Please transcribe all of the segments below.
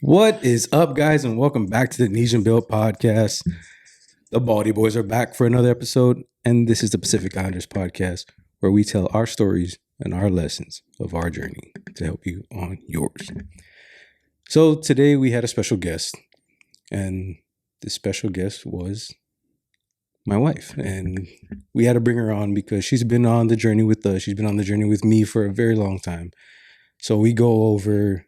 What is up, guys, and welcome back to the Nesian podcast. The Baldy Boys are back for another episode, and this is the Pacific Islanders podcast, where we tell our stories and our lessons of our journey to help you on yours. So today we had a special guest, and this special guest was my wife, and we had to bring her on because she's been on the journey with us. She's been on the journey with me for a very long time. So we go over,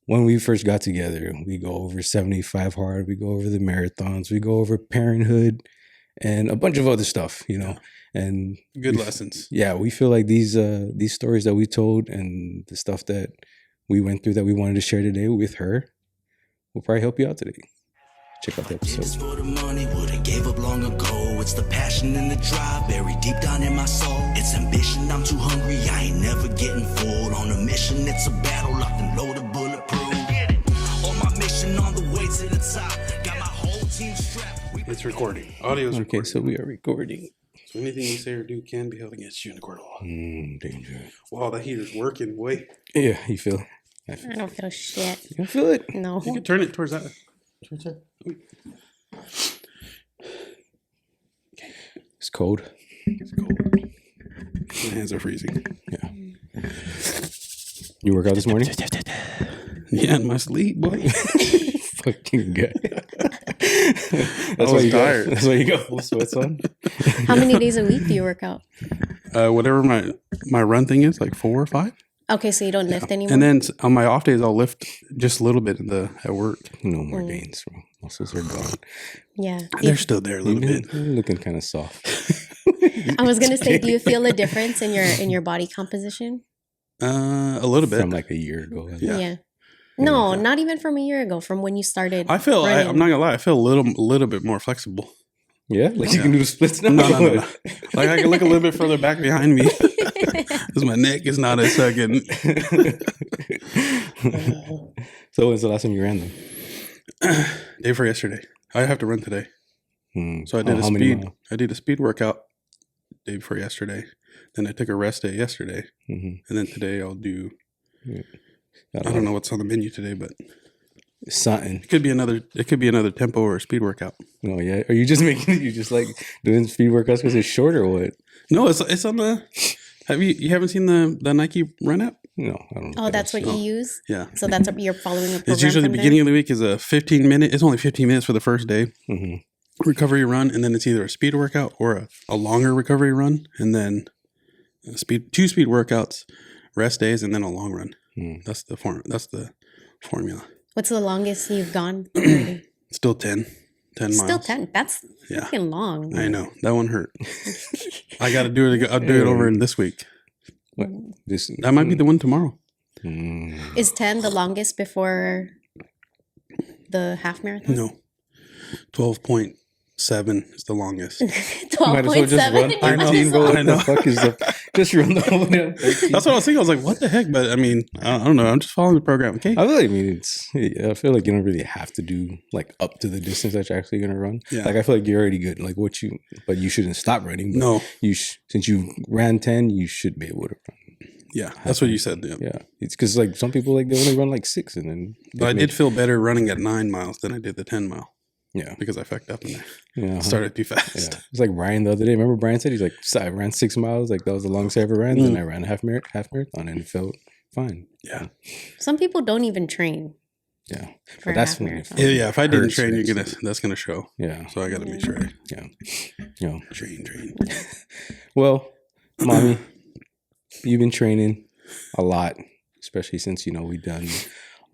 when we first got together, we go over 75 hard, we go over the marathons, we go over parenthood and a bunch of other stuff, you know. And good lessons. Yeah, we feel like these stories that we told and the stuff that we went through that we wanted to share today with her will probably help you out today. Check out the episode. It's for the money, would have gave up long ago. It's the passion and the drive buried deep down in my soul. It's ambition, I'm too hungry, I ain't never getting full. On a mission, it's a battle, locked and loaded, bulletproof. On my mission, on the way to the top. Got my whole team strapped. It's recording. Audio's recording. Okay, so we are recording. So anything you say or do can be held against you in the court of law. Danger. Wow, that heater's working, boy. Yeah, you feel it? I don't feel shit. You don't feel it? No. You can turn it towards that. Towards that. It's cold. It's cold. My hands are freezing. Yeah. You work out this morning? Yeah, in my sleep, boy. Fucking guy. That's why you tired. That's why you got full sweats on. How many days a week do you work out? Whatever my run thing is, like 4 or 5. Okay, so you don't lift anymore? And then on my off days, I'll lift just a little bit at work. No more gains, bro. Muscles are gone. Yeah. They're still there a little bit. You're looking kind of soft. I was going to say, do you feel a difference in your body composition? A little bit. From like a year ago. Yeah. No, not even from a year ago, from when you started. I feel, running. I'm not going to lie, I feel a little bit more flexible. Yeah? Like you can do the splits now? No. Like I can look a little bit further back behind me. Because my neck is not as getting. So when's the last time you ran them? Day for yesterday. I have to run today. So I did I did a speed workout day before yesterday. Then I took a rest day yesterday. And then today I'll do, I don't know what's on the menu today, but something. It could be another tempo or speed workout. Oh yeah. Are you just like doing speed workouts because it's short or what? No, it's on the, you haven't seen the Nike Run app? No, I don't know. Oh, that's what you use? Yeah. So that's what you're following a program. It's usually the beginning of the week is a 15-minute. It's only 15 minutes for the first day. Recovery run, and then it's either a speed workout or a longer recovery run, and then two speed workouts, rest days, and then a long run. That's the formula. What's the longest you've gone? Still 10 miles. Still 10. That's fucking long. I know. That one hurt. I got to do it. I'll do it over in this week. What? That might be the one tomorrow. Is 10 the longest before the half marathon? No. 12.7 is the longest. 12.7? Might as well just run 13, bro. What the fuck is the... Just run the whole damn 13. That's what I was thinking. I was like, what the heck? But I mean, I don't know. I'm just following the program, okay? I feel like you don't really have to do like up to the distance that you're actually gonna run. Yeah. Like I feel like you're already good. Like but you shouldn't stop running. But No. Since you ran 10, you should be able to run. Yeah, that's what you said. Yeah. Yeah, it's because like some people like they only run like 6 and then. But I did feel better running at 9 miles than I did the 10 mile. Yeah, because I fucked up in there. Yeah, started too fast. Yeah. It's like Brian the other day. Remember Brian said he's like, I ran 6 miles. Like that was the longest I ever ran. Then I ran a half marathon and it felt fine. Yeah. Some people don't even train. Yeah, but that's when yeah. If I didn't train, that's gonna show. Yeah. So I got to make sure. Train. Well, mommy, you've been training a lot, especially since we've done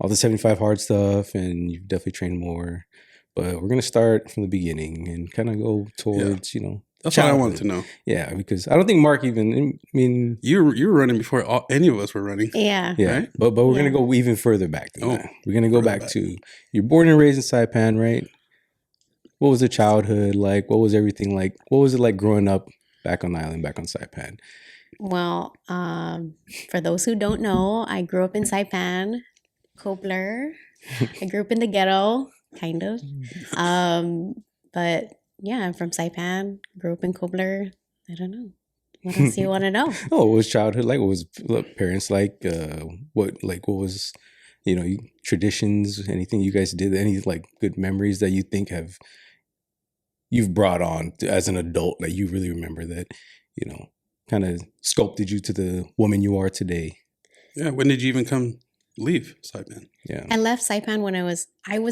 all the 75 hard stuff, and you've definitely trained more. But we're gonna start from the beginning and kind of go towards That's what I want to know. Yeah, because I don't think Mark even. I mean, you were running before any of us were running. Yeah, yeah. Right? But we're gonna go even further back than that. We're gonna go back to you're born and raised in Saipan, right? What was the childhood like? What was everything like? What was it like growing up back on the island, back on Saipan? Well, for those who don't know, I grew up in Saipan, Kobler. I grew up in the ghetto, kind of. But yeah, I'm from Saipan, grew up in Kobler. I don't know. What else do you want to know? Oh, what was childhood like? What was parents like? What was traditions, anything you guys did, any like good memories that you think you've brought on as an adult that you really remember that, kind of sculpted you to the woman you are today? Yeah. When did you even leave Saipan? Yeah. I left Saipan when I was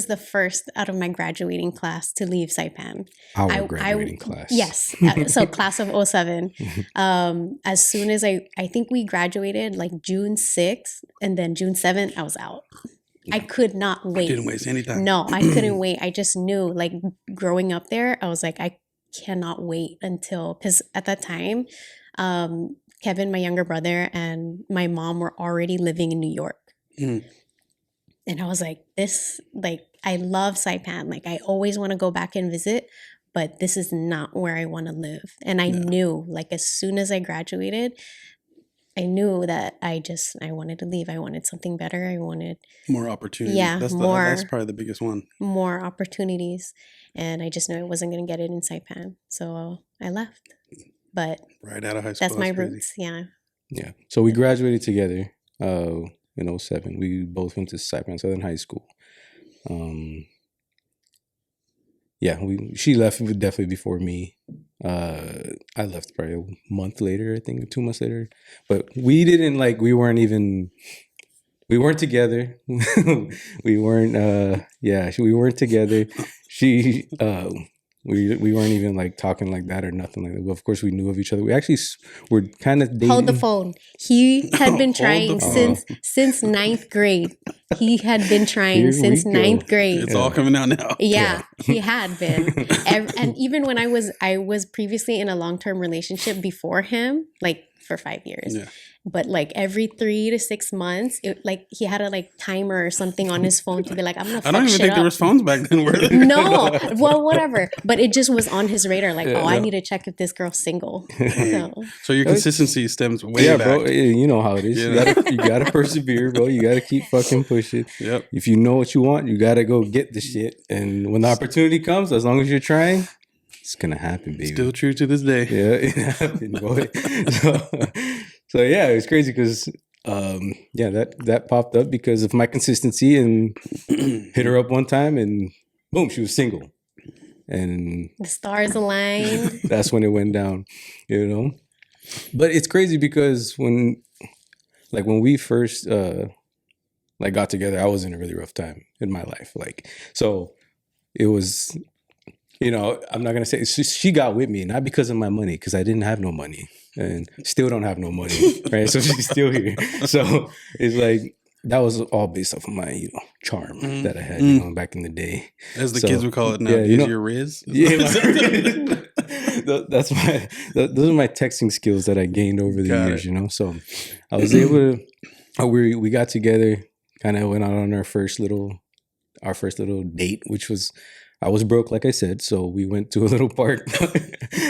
the first out of my graduating class to leave Saipan. Our graduating class. Yes. So class of 07. As soon as I think we graduated like June 6th, and then June 7th, I was out. I could not wait. Didn't waste any time. No, I couldn't wait. I just knew, like, growing up there, I was like, I cannot wait until, because at that time, Kevin, my younger brother, and my mom were already living in New York. Mm. And I was like, I love Saipan. Like, I always want to go back and visit, but this is not where I want to live. And I knew, like, as soon as I graduated, I knew that I wanted to leave. I wanted something better. I wanted more opportunities. Yeah, that's probably the biggest one. More opportunities. And I just knew I wasn't going to get it in Saipan. So I left. But right out of high school. that's my roots. Yeah. Yeah. So we graduated together in 07. We both went to Saipan Southern High School. She left definitely before me. I left probably a month later, I think, 2 months later. But we weren't together. we weren't together. She we weren't even like talking like that or nothing like that. Well, of course, we knew of each other. We actually were kind of dating. Hold the phone. He had been trying since ninth grade. He had been trying since ninth grade. It's all coming out now. Yeah, he had been. And even when I was previously in a long-term relationship before him, like for 5 years. Yeah. But like every 3 to 6 months, he had a like timer or something on his phone to be like, I'm gonna. I don't even think there was phones back then, were there? No, well, whatever. But it just was on his radar. Like, I need to check if this girl's single. So your consistency stems way back. Bro. You know how it is. Yeah. You gotta persevere, bro. You gotta keep fucking pushing. Yep. If you know what you want, you gotta go get the shit. And when the opportunity comes, as long as you're trying, it's gonna happen, baby. Still true to this day. Yeah, it happened, boy. So yeah, it was crazy because that popped up because of my consistency, and hit her up one time and boom, she was single. And the stars aligned. That's when it went down, But it's crazy because when we first got together, I was in a really rough time in my life. So it was, I'm not gonna say she got with me, not because of my money, because I didn't have no money and still don't have no money, right? So she's still here. So it's like that was all based off of my, charm that I had, back in the day. As the kids would call it now, your Riz. Yeah, those are my texting skills that I gained over the years, So I was able to. We got together, kind of went out on our first little date, which was. I was broke, like I said, so we went to a little park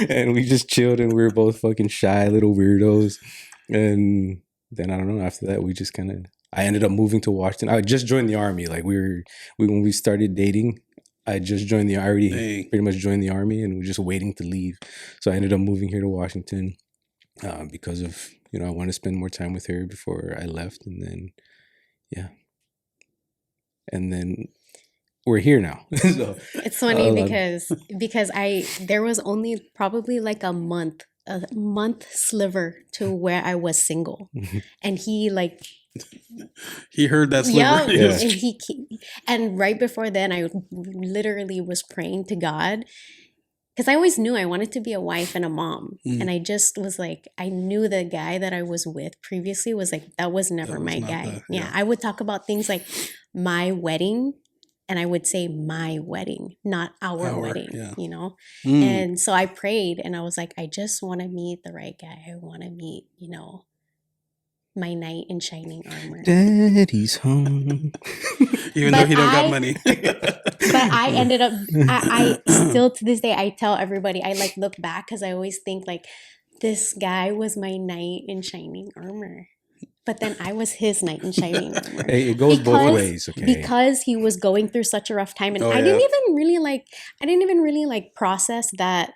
and we just chilled, and we were both fucking shy little weirdos. And then I don't know. After that, we just I ended up moving to Washington. I just joined the army. Like when we started dating, I just joined I already pretty much joined the army, and we're just waiting to leave. So I ended up moving here to Washington because of I wanted to spend more time with her before I left, and then. We're here now. So, it's funny because there was only probably like a month sliver to where I was single, and he heard that sliver. Yeah. And right before then, I literally was praying to God, because I always knew I wanted to be a wife and a mom, and I just was like, I knew the guy that I was with previously was like, that was never my guy. I would talk about things like my wedding. And I would say my wedding, not our wedding, And so I prayed, and I was like, I just want to meet the right guy. I want to meet, my knight in shining armor. Daddy's home. Even though he don't got money. But I ended up, I still to this day, I tell everybody, I look back because I always think this guy was my knight in shining armor. But then I was his knight in shining armor. Hey, it goes both ways, okay? Because he was going through such a rough time, and I didn't even really process that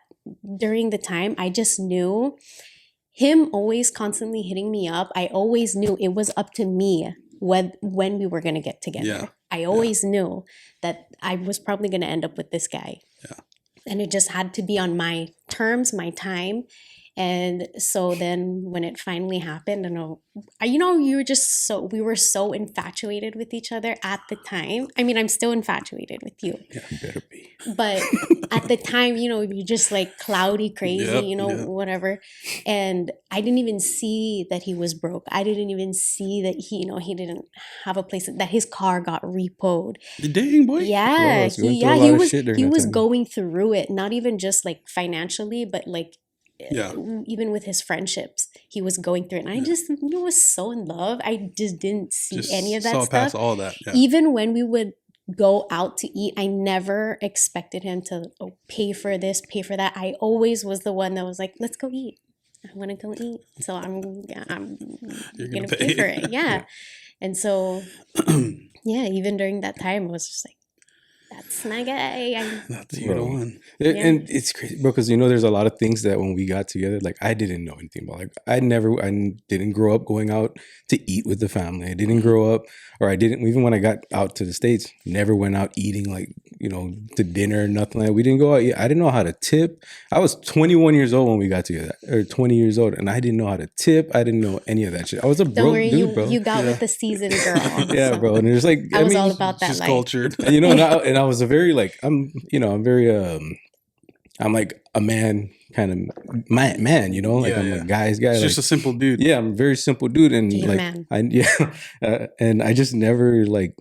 during the time. I just knew him always constantly hitting me up. I always knew it was up to me. when we were going to get together. Yeah. I always knew that I was probably going to end up with this guy. Yeah. And it just had to be on my terms, my time. And so then when it finally happened, and we were so infatuated with each other at the time. I mean, I'm still infatuated with you. Yeah, better be. But at the time, you're just like cloudy, crazy, whatever. And I didn't even see that he was broke. I didn't even see that he didn't have a place, that his car got repoed. Dang, boy. Yeah, Well, he was going through it, not even just like financially, but like even with his friendships, he was going through it. And I just was so in love. I just didn't see any of that stuff. Past all that. Yeah. Even when we would go out to eat, I never expected him to pay for this, pay for that. I always was the one that was like, let's go eat. I want to go eat. So I'm going to pay for it. Yeah. And so, even during that time, I was just like, that's my guy. That's you the one. And it's crazy, bro, because there's a lot of things that when we got together, like I didn't know anything about. Like I didn't grow up going out to eat with the family. I didn't grow up, or I didn't, even when I got out to the States, never went out eating like, to dinner or nothing like that. We didn't go out. I didn't know how to tip. I was 21 years old when we got together, or 20 years old, and I didn't know how to tip. I didn't know any of that shit. I was a broke dude, bro. You got with the seasoned girl. Yeah, so. bro. And it was like, I was all about that just life. Cultured. And I was a very like, I'm like a man kind of man, like I'm a guy's guy. It's like, just a simple dude. Yeah, I'm a very simple dude, and man. And I just never like,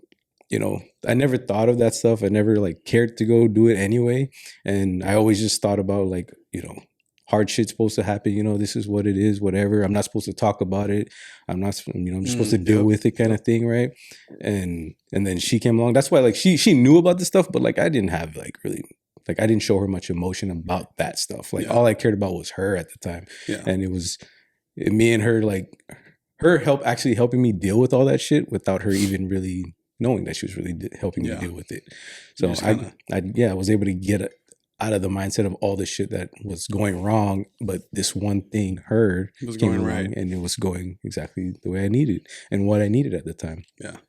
I never thought of that stuff. I never like cared to go do it anyway, and I always just thought about like, hard shit's supposed to happen. This is what it is. Whatever. I'm not supposed to talk about it. I'm not. I'm just supposed to deal with it, kind of thing, right? And then she came along. That's why like she knew about the stuff, but like I didn't have like really. Like I didn't show her much emotion about that stuff. Like all I cared about was her at the time. Yeah. And it was me and her, like her actually helping me deal with all that shit without her even really knowing that she was really helping me deal with it. So I was able to get out of the mindset of all the shit that was going wrong. But this one thing was going right, and it was going exactly the way I needed and what I needed at the time. Yeah.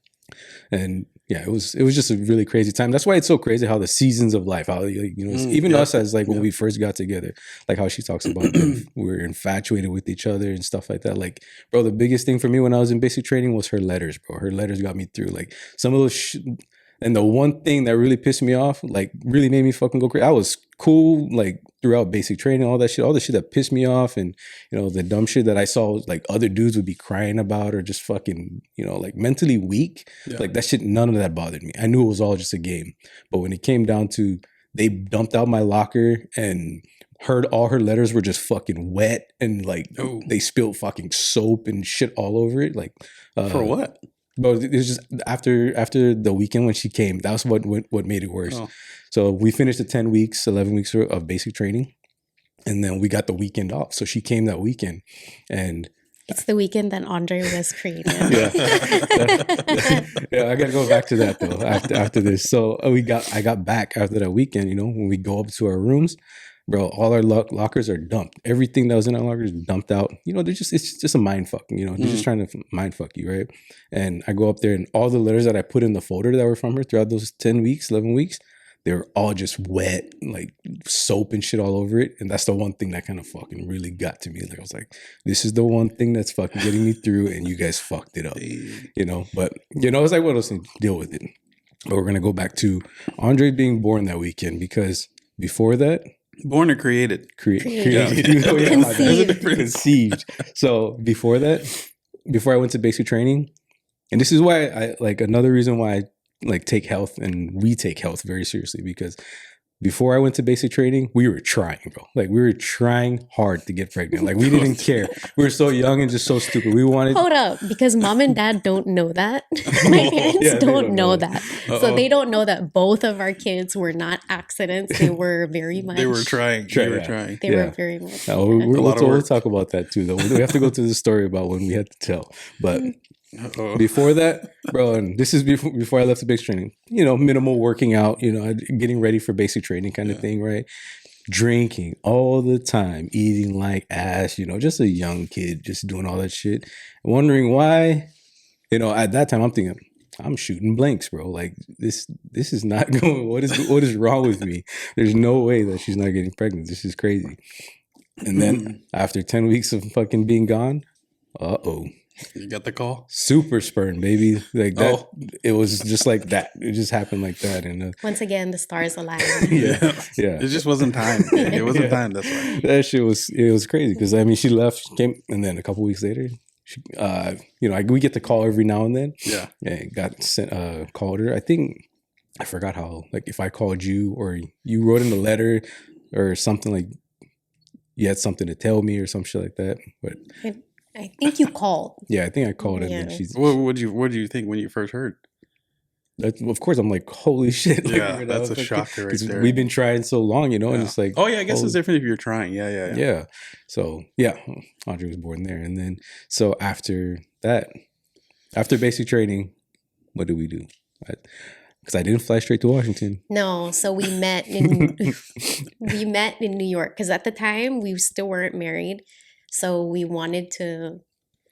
And it was just a really crazy time. That's why it's so crazy how the seasons of life, how even us as like when we first got together, like how she talks about we're infatuated with each other and stuff like that. Like, bro, the biggest thing for me when I was in basic training was her letters, bro. Her letters got me through like some of those. And the one thing that really pissed me off, like really made me fucking go crazy. I was cool like throughout basic training, all the shit that pissed me off, and the dumb shit that I saw like other dudes would be crying about or just fucking like mentally weak. Like that shit, none of that bothered me. I knew it was all just a game. But when it came down to, they dumped out my locker and all her letters were just fucking wet, and like they spilled fucking soap and shit all over it. Like for what? But it was just after the weekend when she came, that was what made it worse. Oh. So we finished the 11 weeks of basic training, and then we got the weekend off. So she came that weekend, and it's the weekend that Andre was created. Yeah, I gotta go back to that though after this. So I got back after that weekend. When we go up to our rooms, bro, all our lockers are dumped. Everything that was in our lockers is dumped out. It's just a mind fuck. They're just trying to mind fuck you, right? And I go up there, and all the letters that I put in the folder that were from her throughout those 11 weeks, they were all just wet, like soap and shit all over it. And that's the one thing that kind of fucking really got to me. Like I was like, this is the one thing that's fucking getting me through, and you guys fucked it up. But it's like one of those things, deal with it. But we're gonna go back to Andre being born that weekend, because before that, born or created? Created. Conceived. So before that, before I went to basic training, and this is why I like another reason why I like take health, and we take health very seriously, because before I went to basic training, we were trying, bro. Like we were trying hard to get pregnant. Like we didn't care. We were so young and just so stupid. We wanted. Hold up, because mom and dad don't know that. My parents don't know that. So they don't know that both of our kids were not accidents. They were very much. They were trying. They were very much. We'll talk about that too, though. We have to go to the story about when we had to tell. But before that, bro, and this is before I left the basic training, minimal working out, getting ready for basic training kind of thing, right? Drinking all the time, eating like ass, just a young kid, just doing all that shit, wondering why at that time I'm thinking, I'm shooting blanks, bro. Like this is not going. What is wrong with me? There's no way that she's not getting pregnant. This is crazy. And then after 10 weeks of fucking being gone, You got the call? super sperm, baby. Like that. It was just like that. It just happened like that. And Once again, the stars aligned. yeah. It just wasn't time. It wasn't time. That's why. That shit was crazy because I mean she left, she came, and then a couple weeks later, she, we get the call every now and then. Yeah. Got sent called her. I think I forgot how. Like if I called you or you wrote in a letter or something, like you had something to tell me or some shit like that. But I think you called. yeah, I think I called her. Yeah. And then she's. What did you think when you first heard? Of course, I'm like, holy shit! Yeah, that's a shocker right there. We've been trying so long, and it's like, oh yeah, I guess it's different if you're trying. Yeah. So yeah, Audrey was born there, and then so after that, after basic training, what did we do? Because I didn't fly straight to Washington. No, so we met in New York because at the time we still weren't married, so we wanted to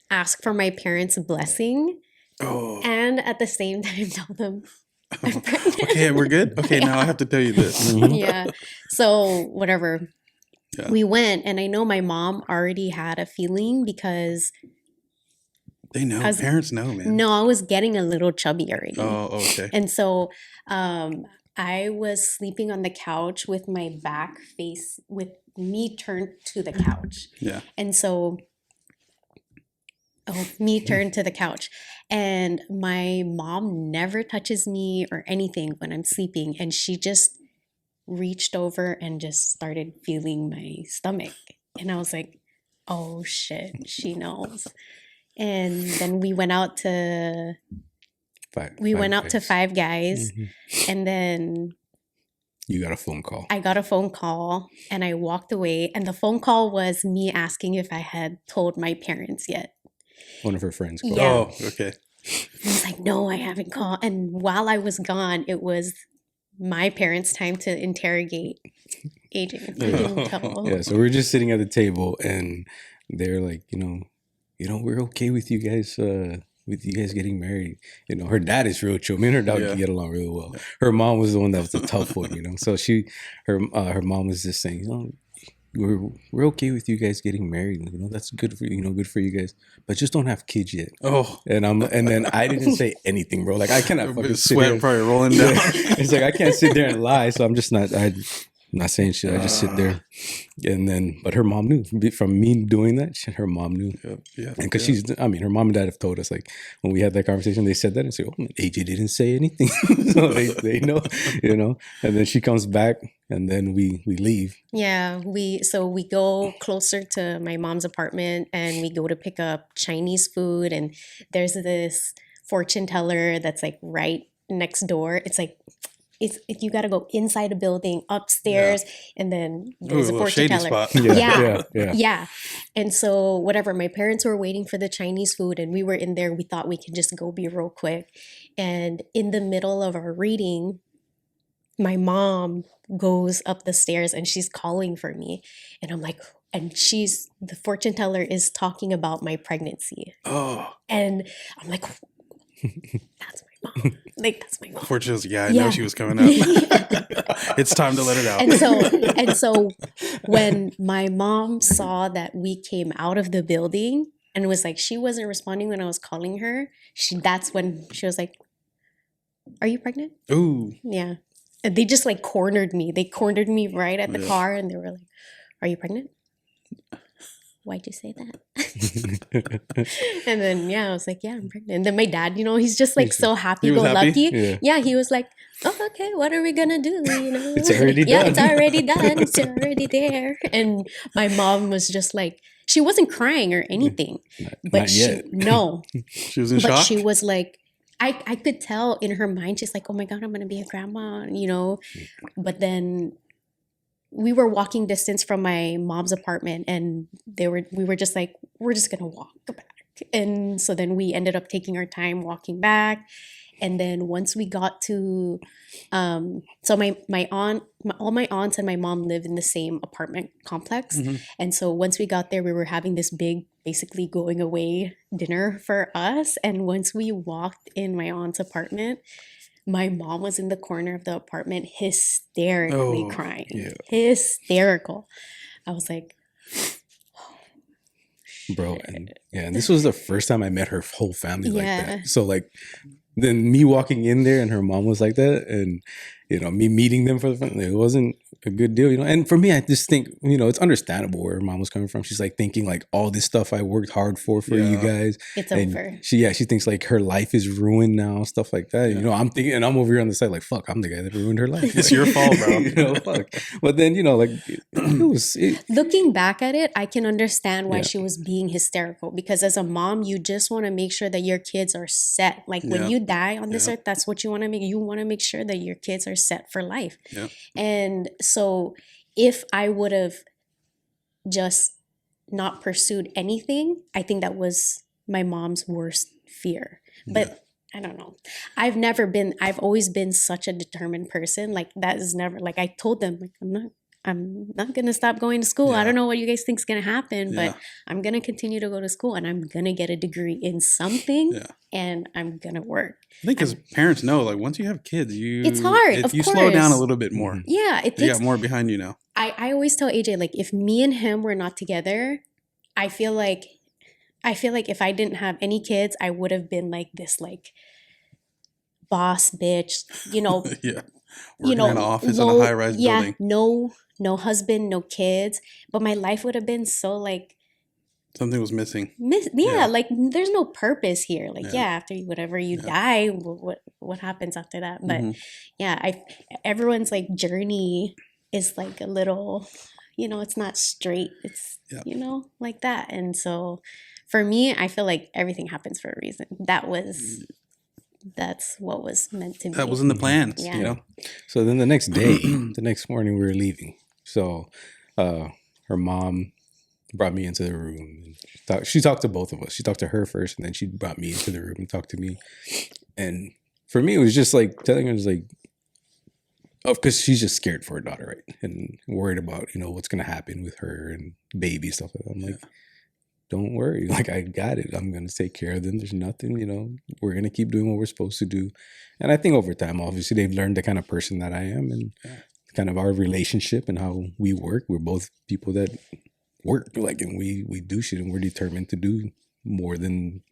ask for my parents' blessing. Oh. And at the same time tell them I'm pregnant. Okay, we're good? Okay, now I have to tell you this. Yeah. So whatever. Yeah. We went, and I know my mom already had a feeling because they know. Parents know, man. No, I was getting a little chubby already. Oh, okay. And so I was sleeping on the couch with my back face, with me turned to the couch. Yeah. And so me turned to the couch, and my mom never touches me or anything when I'm sleeping, and she just reached over and just started feeling my stomach, and I was like, oh shit, she knows. And then we went out to Five Guys, and then you got a phone call. I got a phone call, and I walked away, and the phone call was me asking if I had told my parents yet. One of her friends called. Yeah. Oh, okay. I was like, no, I haven't called. And while I was gone, it was my parents' time to interrogate AJ. I didn't tell. Yeah, so we're just sitting at the table, and they're like, we're okay with you guys getting married. Her dad is real chill. Me and her dad get along really well. Her mom was the one that was the tough one, So her mom was just saying, we're okay with you guys getting married. That's good for good for you guys. But just don't have kids yet. Oh, and then I didn't say anything, bro. Like I cannot fucking sweat probably rolling down. It's like I can't sit there and lie, so I'm just not. I'm not saying shit. I just sit there, and then. But her mom knew from me doing that. Her mom knew, yeah. And because her mom and dad have told us, like when we had that conversation, they said that and say, "Oh, AJ didn't say anything," so they know, And then she comes back, and then we leave. Yeah, we go closer to my mom's apartment, and we go to pick up Chinese food, and there's this fortune teller that's like right next door. It's like you got to go inside a building upstairs, and then there's a fortune teller. Spot. Yeah. And so whatever, my parents were waiting for the Chinese food, and we were in there. We thought we could just go be real quick, and in the middle of our reading, my mom goes up the stairs and she's calling for me, and I'm like, and the fortune teller is talking about my pregnancy. Oh, and I'm like, that's my mom. Like, that's my mom. Fortune's, I know she was coming up. It's time to let it out. And so when my mom saw that we came out of the building and was like, she wasn't responding when I was calling her, that's when she was like, are you pregnant? Ooh. Yeah. And they just like cornered me. They cornered me right at the car, and they were like, are you pregnant? Why'd you say that? And then, I was like, yeah, I'm pregnant. And then my dad, he's just like so happy-go-lucky. Yeah, he was like, oh, okay, what are we going to do? It's already done. Yeah, it's already done. It's already there. And my mom was just like, she wasn't crying or anything. Not yet. No. She was in shock? But she was like, I could tell in her mind, she's like, oh my God, I'm going to be a grandma, But then we were walking distance from my mom's apartment, and we were just like, we're just going to walk back. And so then we ended up taking our time walking back. And then once we got to, so all my aunts and my mom live in the same apartment complex. And so once we got there, we were having this big, basically going away dinner for us. And once we walked in my aunt's apartment, my mom was in the corner of the apartment hysterically crying. Yeah. Hysterical. I was like, bro, and this was the first time I met her whole family like Yeah. that. So like, then me walking in there and her mom was like that, and me meeting them for the fun, it wasn't a good deal, And for me, I just think, it's understandable where her mom was coming from. She's like thinking like all this stuff I worked hard for you guys. it's And over. she thinks like her life is ruined now, stuff like that. I'm thinking, and I'm over here on the side like, fuck, I'm the guy that ruined her life. It's your fault, bro. Fuck. But then like Looking back at it, I can understand why she was being hysterical, because as a mom, you just want to make sure that your kids are set. Like when you die on this earth, that's what you want to make. You want to make sure that your kids are set for life. Yeah. And so if I would have just not pursued anything, I think that was my mom's worst fear. But I don't know. I've always been such a determined person. Like that is never, like I told them, like I'm not going to stop going to school. I don't know what you guys think is going to happen, but I'm going to continue to go to school and I'm going to get a degree in something and I'm going to work. I think as parents know, like once you have kids, it's hard. Of you course. slow down a little bit more. Yeah. It You takes, got more behind you now. I always tell AJ, like if me and him were not together, I feel like if I didn't have any kids, I would have been like this, like boss bitch, Yeah. Working in an office in a high-rise building. No husband, no kids. But my life would have been so like something was missing. Like there's no purpose here. Like after whatever you die, what happens after that? But everyone's like journey is like a little, it's not straight. It's like that. And so for me, I feel like everything happens for a reason. That's what was meant to be. That was in the plans, So then the next day, the next morning, we were leaving. So her mom brought me into the room. She talked to both of us. She talked to her first, and then she brought me into the room and talked to me. And for me, it was just like telling her, like, because she's just scared for her daughter, right? And worried about, what's going to happen with her and baby stuff like that. I'm like, don't worry. Like, I got it. I'm going to take care of them. There's nothing, we're going to keep doing what we're supposed to do. And I think over time, obviously, they've learned the kind of person that I am and kind of our relationship and how we work. We're both people that work, like, and we do shit, and we're determined to do more than,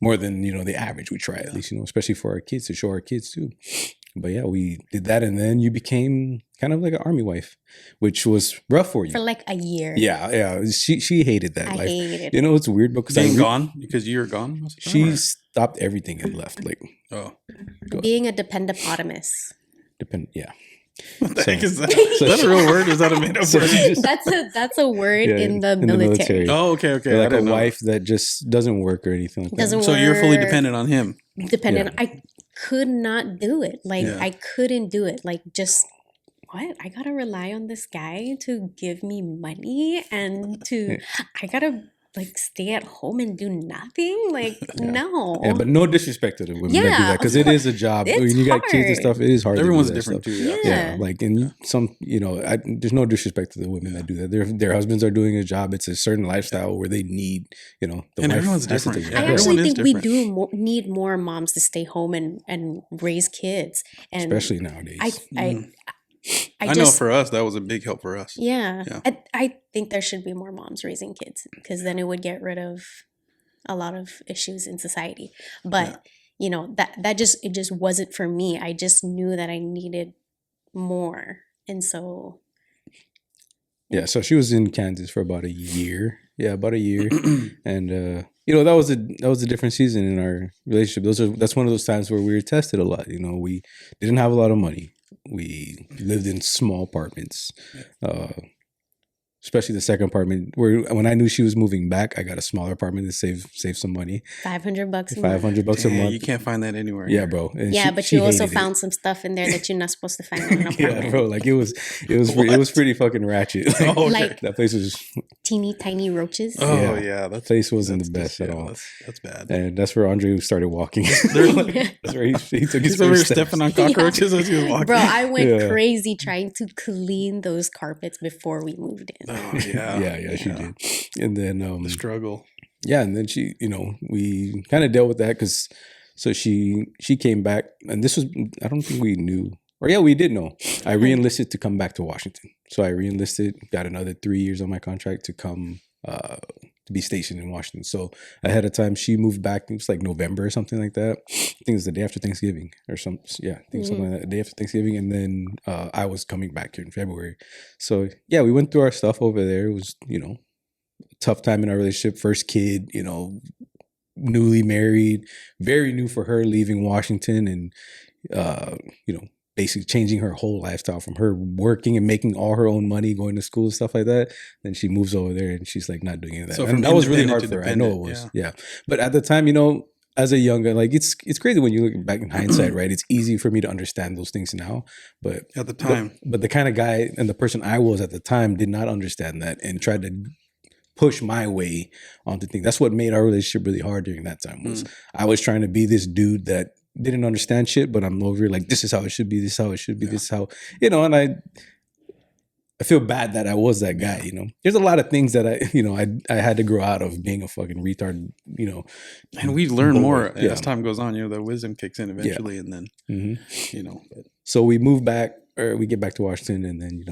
more than, the average. We try at least, especially for our kids, to show our kids too. But yeah, we did that, and then you became kind of like an army wife, which was rough for you. For like a year. Yeah. She hated that life. Hated it. It's weird because being gone because you were gone. Most of the time, she stopped everything and left. Like, being a dependopotamus. Yeah. What the heck is that? Is that a real word? Is that a made up word? That's a word in the military. Oh, okay. Like a wife that just doesn't work or anything like that. So you're fully dependent on him. I could not do it. Like I couldn't do it. Like just what? I gotta rely on this guy to give me money and I gotta like stay at home and do nothing. Like no. Yeah, but no disrespect to the women that do that, because it is a job. It's when you got kids and stuff, it is hard. Everyone's to do that different stuff. too. Yeah. Like and there's no disrespect to the women that do that. Their husbands are doing a job. It's a certain lifestyle where they need, the and wife everyone's has to different. take I care of it. actually Everyone is think we different. do need more moms to stay home and raise kids, and Especially nowadays. I know for us, that was a big help for us. Yeah. I think there should be more moms raising kids, because then it would get rid of a lot of issues in society. But it just wasn't for me. I just knew that I needed more, and so so she was in Kansas for about a year. Yeah, about a year, and that was a different season in our relationship. That's one of those times where we were tested a lot. We didn't have a lot of money. We lived in small apartments. especially the second apartment. Where when I knew she was moving back, I got a smaller apartment to save some money. $500 a month. $500 a Damn, month. you can't find that anywhere. Yeah, here. bro. And Yeah, but you also hated it. found some stuff in there that you're not supposed to find in an apartment. Yeah, bro. Like it was pretty fucking ratchet. Like, Oh, okay. Like that place was. teeny tiny roaches. Oh Yeah. yeah, That place wasn't the best at yeah, all. That's bad. And that's where Andre started walking. That's where he took his He's over here first steps. stepping on cockroaches as he was walking. Bro, I went Yeah. crazy trying to clean those carpets before we moved in. Oh yeah, yeah, she did. And then The struggle. yeah, and then she, we kind of dealt with that because so she came back, and this was, I don't think we knew, or yeah, we did know. I re-enlisted to come back to Washington. So I re-enlisted, got another 3 years on my contract to come to be stationed in Washington. So ahead of time, she moved back. It was like November or something like that. I think it was the day after Thanksgiving or something. Yeah, I think something like that. The day after Thanksgiving, and then I was coming back here in February. So yeah, we went through our stuff over there. It was tough time in our relationship. First kid, newly married, very new for her, leaving Washington and basically changing her whole lifestyle from her working and making all her own money, going to school and stuff like that. Then she moves over there and she's like not doing any of that. So and that was really hard for her. I know it was. Yeah. But at the time, as a young guy, like it's crazy when you look back in hindsight, right? It's easy for me to understand those things now. But at the time. But the kind of guy and the person I was at the time did not understand that and tried to push my way onto things. That's what made our relationship really hard during that time. Was I was trying to be this dude that didn't understand shit, but I'm over here like, this is how it should be, this is how it should be, this is how, and I feel bad that I was that guy, There's a lot of things that I had to grow out of being a fucking retard, And we learn more Yeah. as time goes on, the wisdom kicks in eventually, and then, So we move back, or we get back to Washington, and then,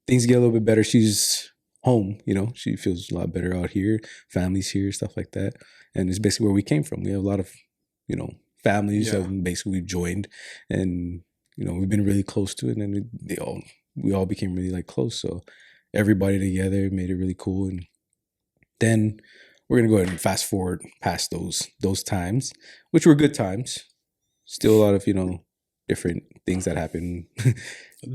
things get a little bit better. She's home, she feels a lot better out here, family's here, stuff like that. And it's basically where we came from. We have a lot of, families that basically we've joined, and, we've been really close to it. And then we all became really like close. So everybody together made it really cool. And then we're going to go ahead and fast forward past those times, which were good times. Still a lot of, different things that happen.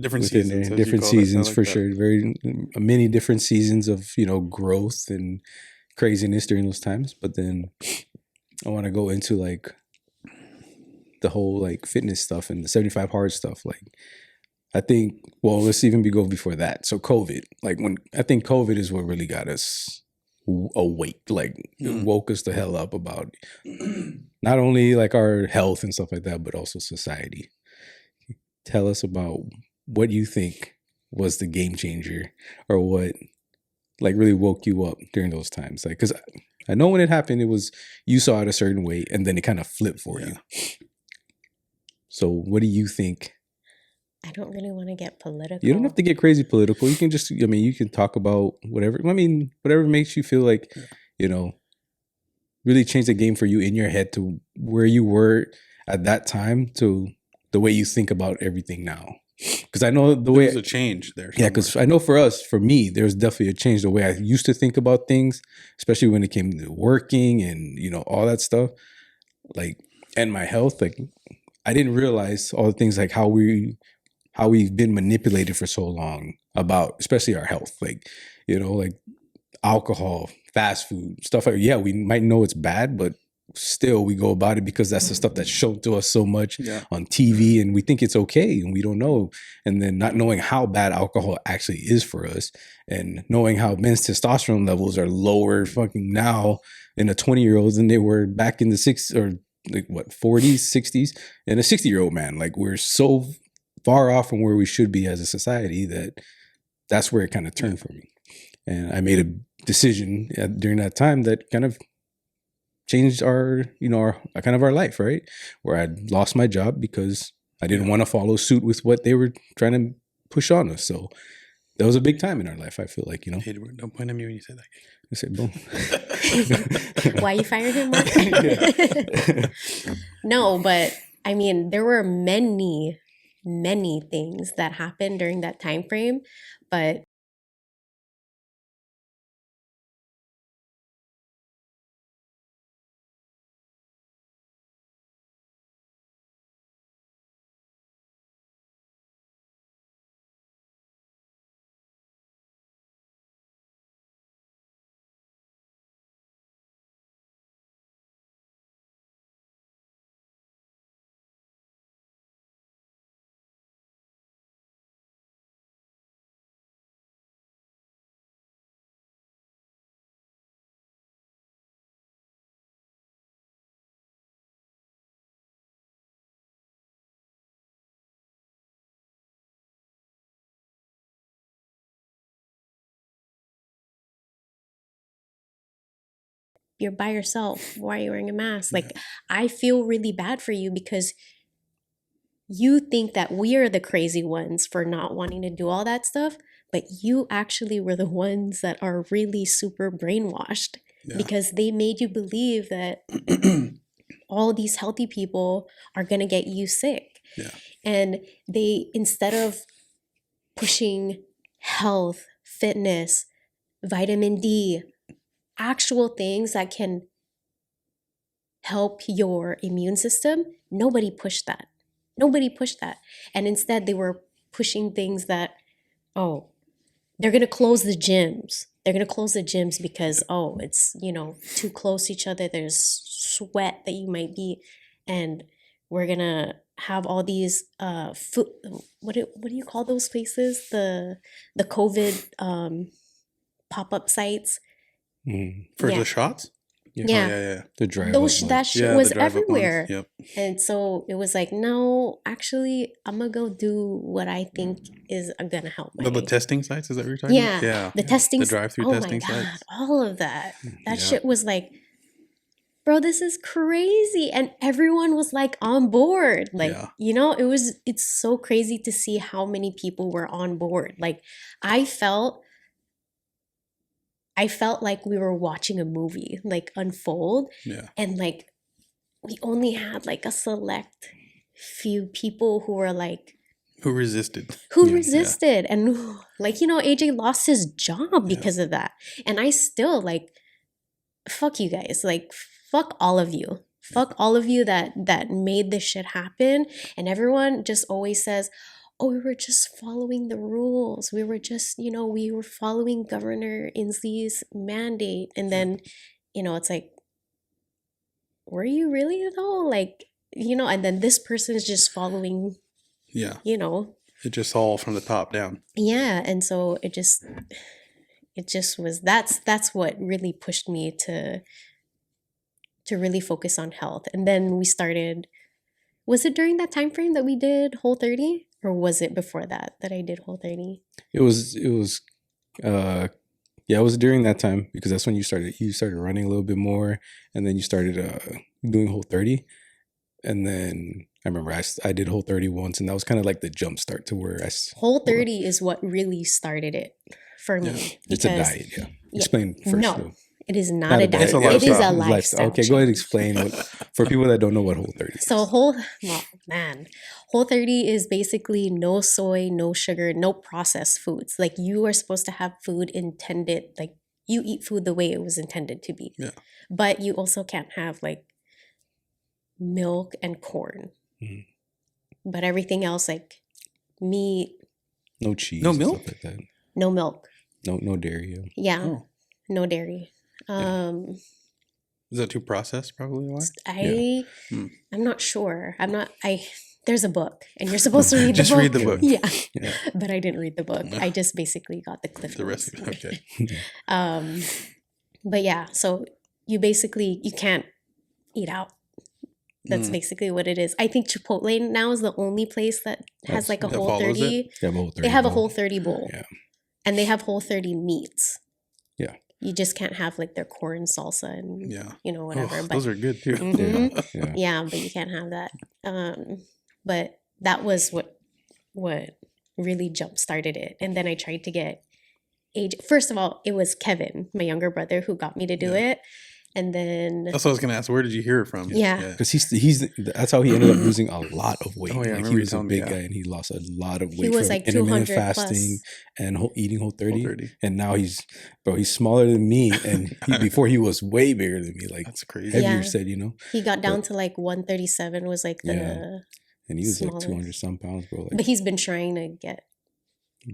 Different seasons. Different seasons for sure. Very many different seasons of, growth and craziness during those times. But then I want to go into like the whole like fitness stuff and the 75 hard stuff. Like I think, well, let's even go before that. So COVID, like I think COVID is what really got us awake, like it woke us the hell up about not only like our health and stuff like that, but also society. Tell us about what you think was the game changer, or what like really woke you up during those times. Like, because I know when it happened, it was you saw it a certain way and then it kind of flipped for you. So what do you think? I don't really want to get political. You don't have to get crazy political. You can just, you can talk about whatever. Whatever makes you feel like, really change the game for you in your head to where you were at that time to the way you think about everything now. Because I know there's a change there. Yeah, because I know for me, there was definitely a change the way I used to think about things, especially when it came to working and, all that stuff. Like, and my health, like, I didn't realize all the things like how we've been manipulated for so long about, especially our health, like, like alcohol, fast food, stuff like, yeah, we might know it's bad, but still we go about it because that's the stuff that's shown to us so much on TV, and we think it's okay and we don't know. And then not knowing how bad alcohol actually is for us, and knowing how men's testosterone levels are lower fucking now in a 20-year-old than they were back in the 60s, or like what, 40s, 60s, and a 60-year-old man. Like, we're so far off from where we should be as a society that's where it kind of turned for me. And I made a decision during that time that kind of changed our life, right? Where I lost my job because I didn't want to follow suit with what they were trying to push on us. So that was a big time in our life, I feel like, Hey, don't point at me when you say that. I said, boom. Why you fired him, Mark? No, but there were many things that happened during that time frame, but you're by yourself. Why are you wearing a mask? Like, I feel really bad for you because you think that we are the crazy ones for not wanting to do all that stuff, but you actually were the ones that are really super brainwashed because they made you believe that all these healthy people are going to get you sick. Yeah. And they, instead of pushing health, fitness, vitamin D, actual things that can help your immune system, nobody pushed that. Nobody pushed that. And instead they were pushing things that, oh, they're going to close the gyms. They're going to close the gyms because, oh, it's, you know, too close to each other. There's sweat that you might be, and we're going to have all these food, what do you call those places? The COVID pop-up sites. For Yeah. the shots? Yeah. Oh, yeah. The drive Those up that ones. shit was the drive-up ones. everywhere. Yep. And so it was like, no, actually, I'm gonna go do what I think is gonna help. The testing sites, is that what you're talking about? Yeah, the testing, the drive-through oh testing my God, sites. all of that. That Yeah. shit was like, bro, this is crazy. And everyone was like on board. Like, you know, it's so crazy to see how many people were on board. Like, I felt like we were watching a movie like unfold. Yeah. And like, we only had like a select few people who were like, Who resisted. And like, you know, AJ lost his job because of that. And I still like, fuck you guys. Like, fuck all of you. Fuck all of you that made this shit happen. And everyone just always says, oh, we were just following the rules. We were just, you know, we were following Governor Inslee's mandate. And then, you know, it's like, were you really though? Like, you know, and then this person is just following, you know. It just all from the top down. Yeah. And so it just was, that's what really pushed me to really focus on health. And then we started, was it during that time frame that we did Whole30? Or was it before that I did Whole30? It was it was during that time, because that's when you started running a little bit more, and then you started doing Whole30. And then I remember I did Whole30 once, and that was kind of like the jump start to where Whole30 is what really started it for me. It's a diet, Explain first. No, it is not a diet. It is a lifestyle. Okay, go ahead and explain for people that don't know what Whole30 is. So Whole30 is basically no soy, no sugar, no processed foods. Like, you are supposed to have food intended, like you eat food the way it was intended to be. Yeah. But you also can't have like milk and corn. Mm-hmm. But everything else, like meat, no cheese, no milk, stuff like that. No milk, no dairy. Yeah, no dairy. Is that too processed? Probably I'm not sure. There's a book, and you're supposed to read the book. Just read the book. Yeah. But I didn't read the book. I just basically got the cliff notes. The recipe. Okay. But yeah, so you can't eat out. That's basically what it is. I think Chipotle now is the only place that has like a Whole30. They have a Whole30 bowl. Yeah. And they have Whole30 meats. Yeah. You just can't have like their corn salsa and you know, whatever. But those are good too. Mm-hmm. Yeah, but you can't have that. But that was what really jump started it. And then I tried to get AJ. First of all, it was Kevin, my younger brother, who got me to do it. And then that's what I was gonna ask. Where did you hear it from? Yeah, because he's that's how he ended up losing a lot of weight. Oh, yeah, like, he was a big guy, and he lost a lot of weight. He was from like intermittent 200 fasting plus. and eating Whole30. And now he's smaller than me, and before he was way bigger than me. Like, that's crazy. Heavier said, you know. He got down to like 137 was like the and he was smallest. like 200 some pounds, bro. Like, but he's been trying to get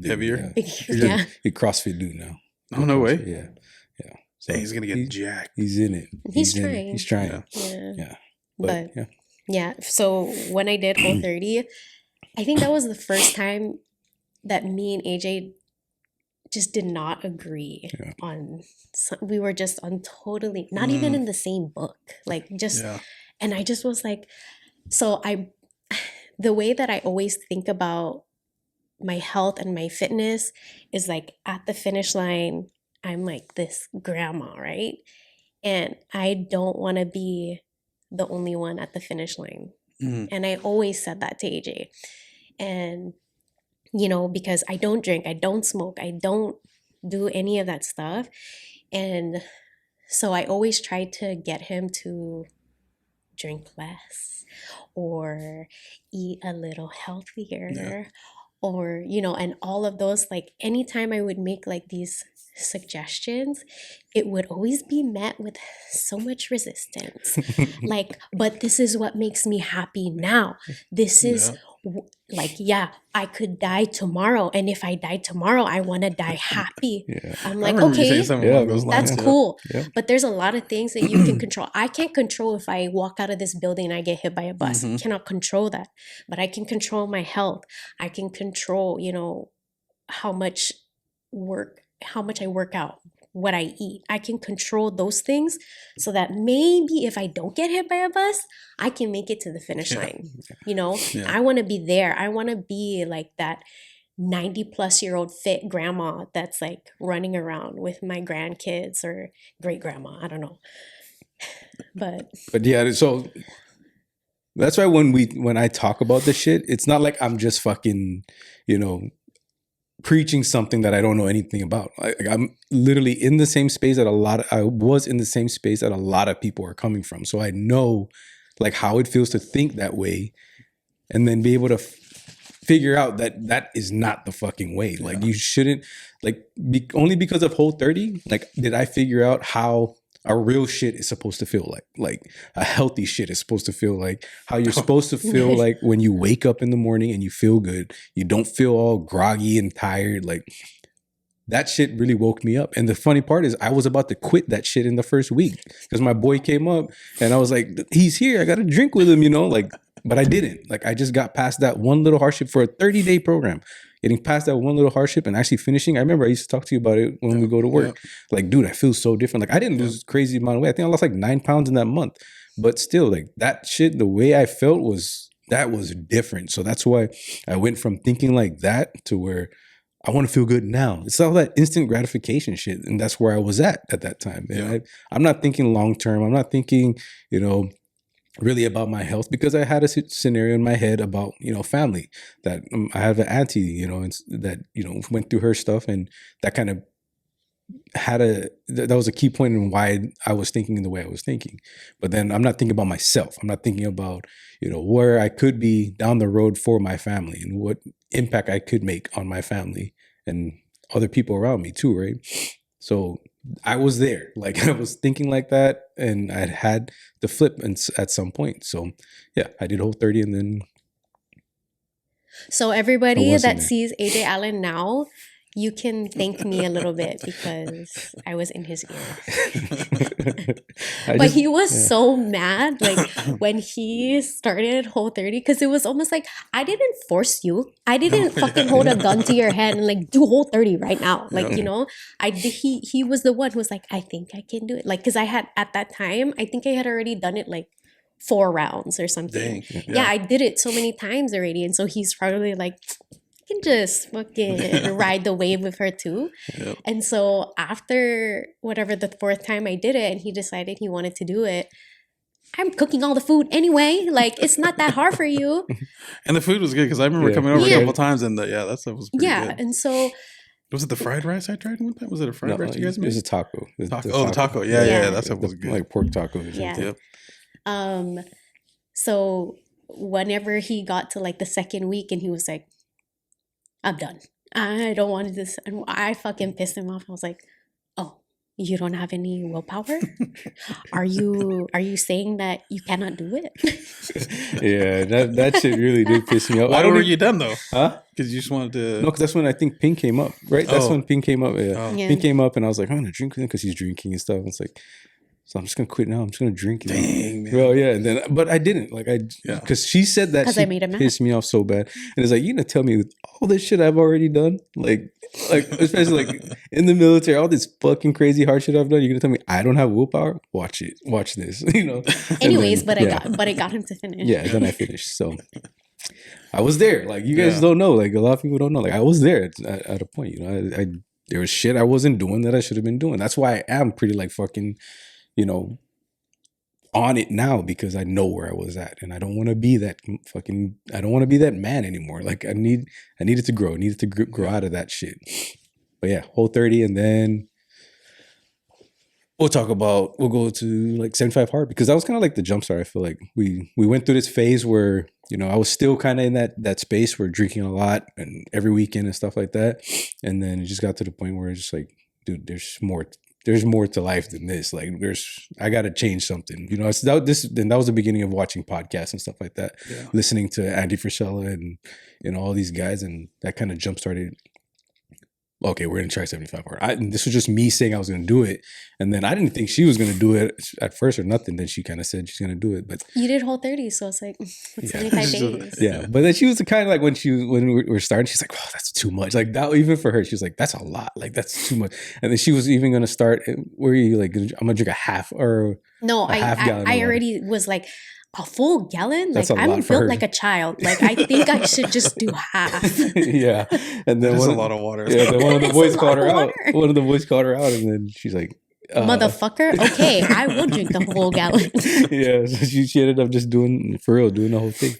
heavier. Yeah, he CrossFit dude now. Oh, no way. Yeah. So he's gonna get jacked. He's in it. He's trying. He's trying. Yeah. But so when I did Whole30, I think that was the first time that me and AJ just did not agree on. We were just on totally not even in the same book. Like and I just was like, so the way that I always think about my health and my fitness is like at the finish line. I'm like this grandma, right? And I don't want to be the only one at the finish line. Mhm. And I always said that to AJ. And, because I don't drink, I don't smoke, I don't do any of that stuff. And so I always try to get him to drink less or eat a little healthier or, and all of those, like anytime I would make like these suggestions, it would always be met with so much resistance. Like, but this is what makes me happy now. This is I could die tomorrow. And if I die tomorrow, I want to die happy. Yeah. I'm I like, remember you okay, saying something along those lines. that's cool. Yeah. But there's a lot of things that you can control. I can't control if I walk out of this building and I get hit by a bus. Mhm. I cannot control that. But I can control my health. I can control, how much I work out, what I eat. I can control those things so that maybe if I don't get hit by a bus, I can make it to the finish line. Yeah. I want to be there. I want to be like that 90-plus-year-old fit grandma that's like running around with my grandkids or great grandma. I don't know. But yeah, so that's why when I talk about this shit, it's not like I'm just fucking, preaching something that I don't know anything about. I'm literally in the same space that I was in the same space that a lot of people are coming from. So I know like how it feels to think that way and then be able to figure out that is not the fucking way. Like you shouldn't only because of Whole30, like did I figure out how a real shit is supposed to feel like a healthy shit is supposed to feel like, how you're supposed to feel like when you wake up in the morning and you feel good, you don't feel all groggy and tired. Like that shit really woke me up. And the funny part is I was about to quit that shit in the first week because my boy came up and I was like, he's here, I got to drink with him, but I didn't. Like I just got past that one little hardship for a 30-day program. Getting past that one little hardship and actually finishing. I remember I used to talk to you about it when we go to work. Like, dude, I feel so different. Like I didn't lose crazy amount of weight. I think I lost like 9 pounds in that month. But still, like that shit, the way I felt was different. So that's why I went from thinking like that to where I want to feel good now. It's all that instant gratification shit. And that's where I was at that time. And I'm not thinking long term. I'm not thinking, really about my health because I had a scenario in my head about, family that I have an auntie, and that, went through her stuff and that kind of that was a key point in why I was thinking the way I was thinking. But then I'm not thinking about myself. I'm not thinking about, where I could be down the road for my family and what impact I could make on my family and other people around me too. Right. So I was there, like I was thinking like that and I had the flip at some point. So yeah, I did Whole30 and then. So everybody that sees AJ Allen now, you can thank me a little bit because I was in his ear. But he was so mad, like when he started Whole30, because it was almost like I didn't force you. I didn't fucking hold a gun to your head and like do Whole30 right now. Like I did. He was the one who was like, I think I can do it. Like because I had at that time, I think I had already done it like 4 rounds or something. Dang. Yeah, I did it so many times already, and so he's probably like, can just fucking ride the wave with her too. Yep. And so after whatever the 4th time I did it and he decided he wanted to do it, I'm cooking all the food anyway. Like it's not that hard for you. And the food was good because I remember coming over a couple times and that stuff was pretty good. And so was it the fried rice I tried one time? Was it a fried rice you guys made? It was a taco. The taco. Yeah. That stuff was good. Like pork tacos. Yeah. Yep. So whenever he got to like the 2nd week and he was like, I'm done. I don't want this. And I fucking pissed him off. I was like, oh, you don't have any willpower? Are you saying that you cannot do it? Yeah, that shit really did piss me off. Why were you done though? Huh? Because you just wanted to. No, because that's when I think Pink came up, right? That's when Pink came up. Yeah. Yeah. Pink came up and I was like, I'm going to drink with him because he's drinking and stuff. And it's like, so I'm just gonna quit now. I'm just gonna drink. Dang, man. Well, yeah. And then, but I didn't. Because she said that she I made him pissed me off so bad. And it's like, you gonna tell me all this shit I've already done, like especially like in the military, all this fucking crazy hard shit I've done. You're gonna tell me I don't have willpower? Watch it. Watch this. Anyways, then, I got him to finish. Yeah. Then I finished. So I was there. Like you guys don't know. Like a lot of people don't know. Like I was there at a point. There was shit I wasn't doing that I should have been doing. That's why I am pretty like fucking. you know, on it now because I know where I was at, and I don't want to be that I don't want to be that man anymore. Like I needed to grow. I needed to grow out of that shit. But yeah, whole 30, and then we'll go to like 75 hard, because that was kind of like the jump start. I feel like we went through this phase where, you know, I was still kind of in that space where drinking a lot and every weekend and stuff like that. And then it just got to the point where it's just like, dude, there's more to life than this. Like I got to change something, you know. That was the beginning of watching podcasts and stuff like that, listening to Andy Frisella and, you know, all these guys. And that kind of jump started. Okay, we're going to try 75 hard. And this was just me saying I was going to do it. And then I didn't think she was going to do it at first or nothing. Then she kind of said she's going to do it. But you did whole 30, so it's like, what's 75 days? Yeah. But then she was the kind of like, when we were starting, she's like, oh, that's too much. Like that, even for her, she was like, that's a lot. Like that's too much. And then she was even going to start, where are you like, I'm going to drink a half or no, half gallon. I already was like, a full gallon? Like I'm built her. like a child. Like I think I should just do half. Yeah. And then that's a lot of water. Yeah, then one of the boys called her out. One of the boys called her out, and then she's like, motherfucker, okay, I will drink the whole gallon. Yeah, so she ended up just doing the whole thing.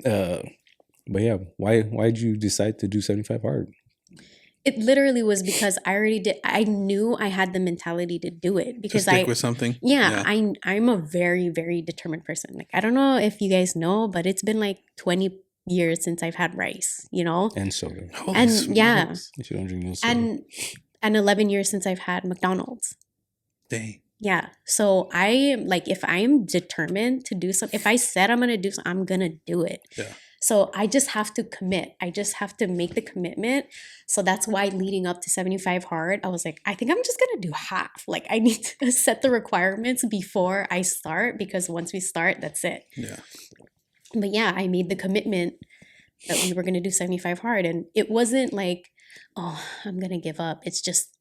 But yeah, why'd you decide to do 75 hard? It literally was because I already did. I knew I had the mentality to do it because to stick with something. Yeah, I'm a very, very determined person. Like I don't know if you guys know, but it's been like 20 years since I've had rice, you know, and soda. And yeah, if you don't drink no soda. And 11 years since I've had McDonald's. Dang. Yeah. So I like, if I am determined to do something, if I said I'm gonna do something, I'm gonna do it. Yeah. So I just have to commit. I just have to make the commitment. So that's why leading up to 75 hard, I was like, I think I'm just going to do half. Like I need to set the requirements before I start, because once we start, that's it. Yeah. But yeah, I made the commitment that we were going to do 75 hard. And it wasn't like, oh, I'm going to give up. It's just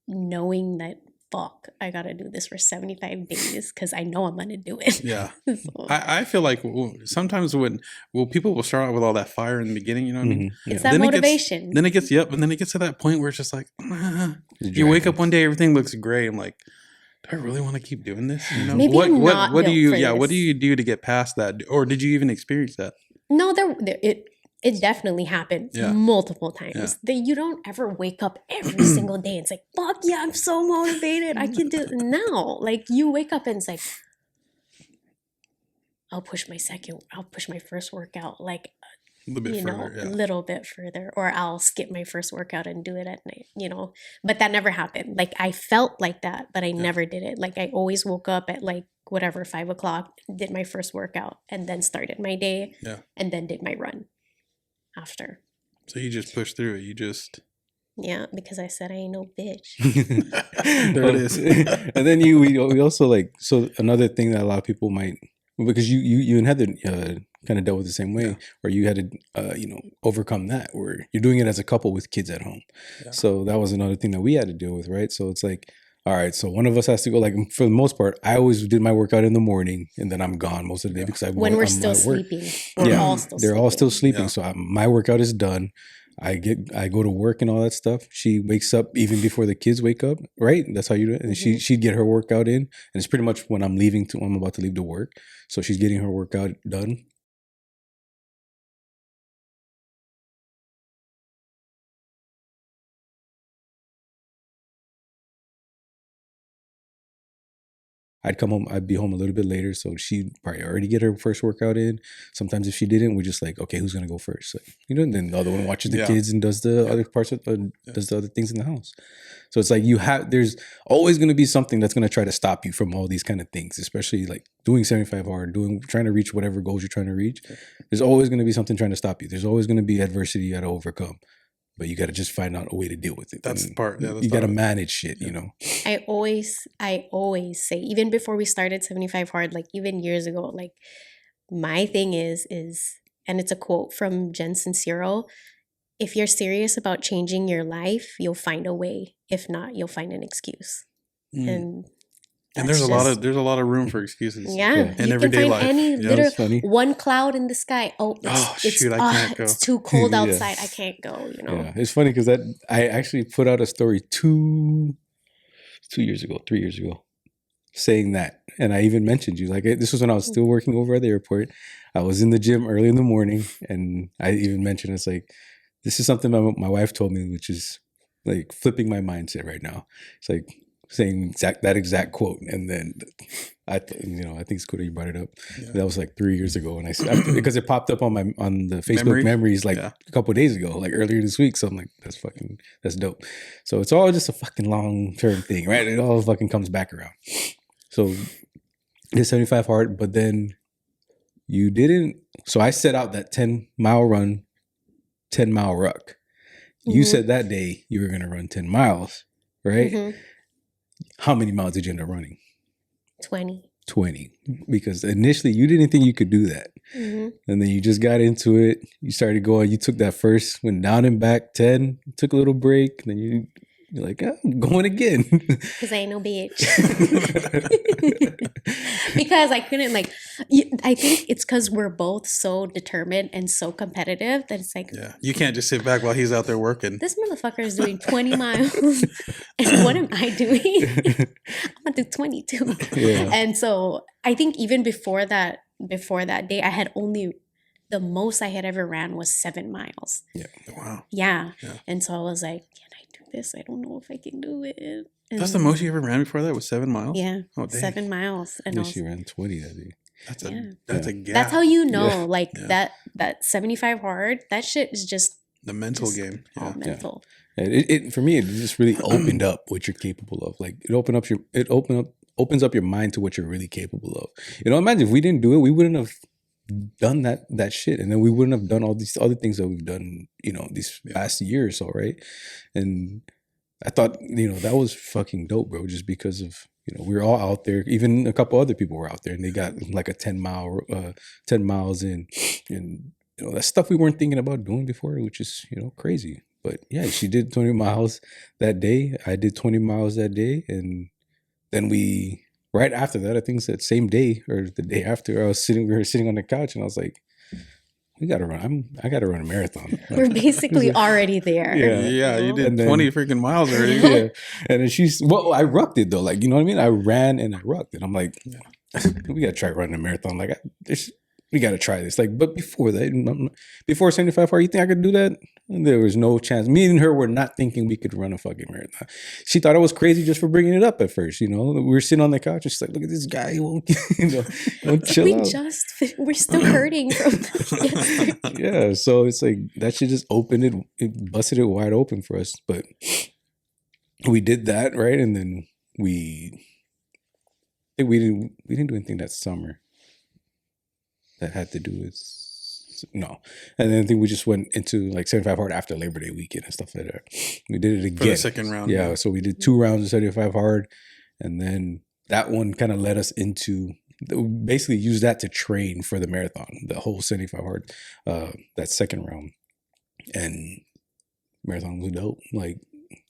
knowing that, fuck, I got to do this for 75 days because I know I'm going to do it. Yeah. So. I feel like sometimes when people will start out with all that fire in the beginning, you know what I mean? It's that motivation. Then it gets to that point where it's just like, you wake up one day, everything looks great. I'm like, do I really want to keep doing this? You know? Maybe what do you this. What do you do to get past that? Or did you even experience that? No, it definitely happened multiple times. That you don't ever wake up every single day and it's like, fuck yeah, I'm so motivated. I can do it now. Like you wake up and it's like, I'll push my first workout like a little bit further, a little bit further, or I'll skip my first workout and do it at night, you know. But that never happened. Like I felt like that, but I never did it. Like I always woke up at like 5 o'clock, did my first workout, and then started my day, and then did my run after. So you just pushed through it. Yeah, because I said I ain't no bitch. There it is. And then we also like, so another thing that a lot of people might, because you and Heather kind of dealt with the same way, where you had to overcome that, where you're doing it as a couple with kids at home. So that was another thing that we had to deal with, right? So it's like, all right, so one of us has to go. Like for the most part, I always did my workout in the morning, and then I'm gone most of the day because we're still sleeping. They're all still sleeping. Yeah. So my workout is done. I go to work and all that stuff. She wakes up even before the kids wake up, right? That's how you do it. And she'd get her workout in, and it's pretty much when I'm about to leave to work. So she's getting her workout done. I'd come home, I'd be home a little bit later, so she'd probably already get her first workout in. Sometimes if she didn't, we're just like, okay, who's gonna go first? Like, and then the other one watches the kids and does the other parts of does the other things in the house. So it's like there's always gonna be something that's gonna try to stop you from all these kind of things, especially like doing 75 hard, trying to reach whatever goals you're trying to reach. There's always gonna be something trying to stop you. There's always gonna be adversity you gotta overcome. But you got to just find out a way to deal with it. That's the part. Yeah, you got to manage shit, you know. I always say, even before we started 75 hard, like even years ago, like my thing is, and it's a quote from Jen Sincero: if you're serious about changing your life, you'll find a way. If not, you'll find an excuse. And there's a lot of room for excuses. Yeah, in everyday life. Literally one cloud in the sky. I can't go. It's too cold outside. I can't go. You know. Yeah, it's funny because I actually put out a story 3 years ago. saying that. And I even mentioned you. Like, this was when I was still working over at the airport. I was in the gym early in the morning, and I even mentioned, it's like, this is something my wife told me, which is like flipping my mindset right now. It's like saying that exact quote. And then I think it's cool that you brought it up. Yeah. That was like 3 years ago. And because it popped up on the Facebook memories like a couple of days ago, like earlier this week. So I'm like, that's dope. So it's all just a fucking long-term thing, right? It all fucking comes back around. So it's 75 hard, but then you didn't. So I set out that 10-mile run, 10-mile ruck. You said that day you were going to run 10 miles, right? Mm-hmm. How many miles did you end up running? 20. Because initially you didn't think you could do that. Mm-hmm. And then you just got into it. You started going. You took that first, went down and back 10, took a little break. And then you're like, I'm going again. Because I ain't no bitch. Because I couldn't, like, I think it's because we're both so determined and so competitive that it's like, yeah, you can't just sit back while he's out there working. This motherfucker is doing 20 miles. And what am I doing? I'm going to do 22. Yeah. And so I think even before that day, I had the most I had ever ran was 7 miles. Yeah. Wow. Yeah. And so I was like, can I do this? I don't know if I can do it. And that's the most you ever ran before that was 7 miles? Yeah. Oh, dang. 7 miles. And she ran 20 that day. That's a gap. That's how you know, like that 75 hard, that shit is just the mental game. All mental. Yeah. It for me, it just really opened up what you're capable of. Like it opens up your mind to what you're really capable of. Imagine if we didn't do it, we wouldn't have done that shit, and then we wouldn't have done all these other things that we've done, these past year or so, right? And I thought, that was fucking dope, bro, just because of, we were all out there. Even a couple other people were out there, and they got like a 10 miles in, and that's stuff we weren't thinking about doing before, which is, crazy. But yeah, she did 20 miles that day. I did 20 miles that day, and then right after that, I think it's that same day or the day after, we were sitting on the couch, and I was like, I got to run a marathon. We're basically already there. Yeah, you did 20 freaking miles already. Yeah. And then I rucked it though. Like, you know what I mean? I ran and I rucked it. I'm like, we got to try running a marathon. Like, we got to try this. Like, but before 75 hours, you think I could do that? And there was no chance. Me and her were not thinking we could run a fucking marathon. She thought I was crazy just for bringing it up at first. We were sitting on the couch and she's like, look at this guy. He won't, won't chill out. We're still hurting from yesterday. Yeah. So it's like, that shit just it busted it wide open for us. But we did that, right? And then we didn't do anything that summer that had to do with no. And then I think we just went into like 75 hard after Labor Day weekend and stuff like that. We did it again. For the second round. Yeah. So we did 2 rounds of 75 hard. And then that one kind of led us into, basically use that to train for the marathon, the whole 75 hard, that second round. And marathon was dope. Like,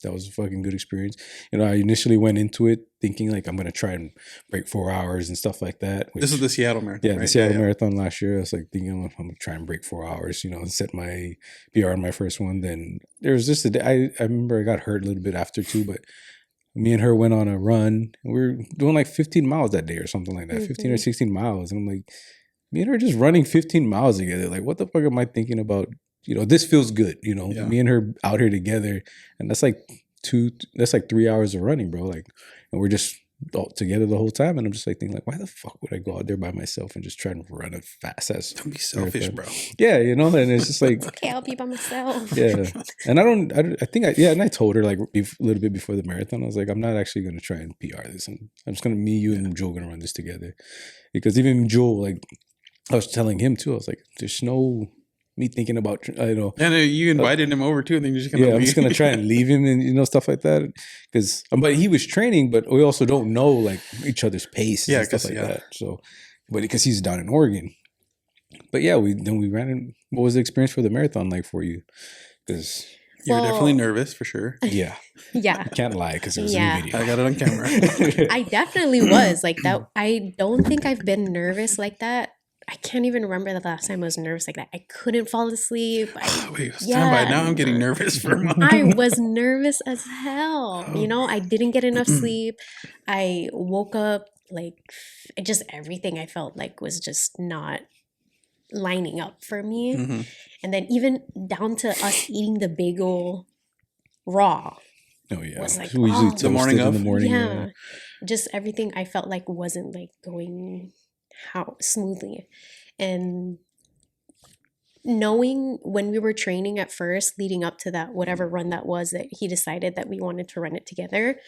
that was a fucking good experience. I initially went into it thinking like I'm going to try and break 4 hours and stuff like that. This is the Seattle Marathon, right? The Seattle Marathon last year. I was like thinking I'm going to try and break 4 hours, and set my PR on my first one. Then there was just a day, I remember I got hurt a little bit after too, but me and her went on a run. We were doing like 15 miles that day or something like that, 15 or 16 miles. And I'm like, me and her just running 15 miles together. Like, what the fuck am I thinking about? This feels good, me and her out here together. And that's like 3 hours of running, bro. Like, and we're just all together the whole time. And I'm just like thinking like, why the fuck would I go out there by myself and just try and run as fast as? Don't be selfish, bro. Yeah. And it's just like, okay, I'll be by myself. Yeah. And and I told her like a little bit before the marathon, I was like, I'm not actually going to try and PR this. I'm just going to, me, you and Joel going to run this together. Because even Joel, like I was telling him too, I was like, there's no, me thinking about, And you invited him over too, and then you're just gonna I'm just gonna try and leave him, and stuff like that. Because, but he was training, but we also don't know like each other's pace, and stuff like that. So, but because he's down in Oregon, but yeah, we ran in. What was the experience for the marathon like for you? Because you were definitely nervous for sure. Yeah, yeah, I can't lie because it was in the video. I got it on camera. I definitely was like that. I don't think I've been nervous like that. I can't even remember the last time I was nervous like that. I couldn't fall asleep. Wait, stand by. Now I'm getting nervous for mine. I was nervous as hell. I didn't get enough sleep. I woke up like just everything I felt like was just not lining up for me. Mm-hmm. And then even down to us eating the bagel raw Oh yeah, was like, we usually oh, toast The morning it in of? the morning. yeah, just everything I felt like wasn't like going how smoothly. And knowing when we were training at first, leading up to that whatever run that was, that he decided that we wanted to run it together,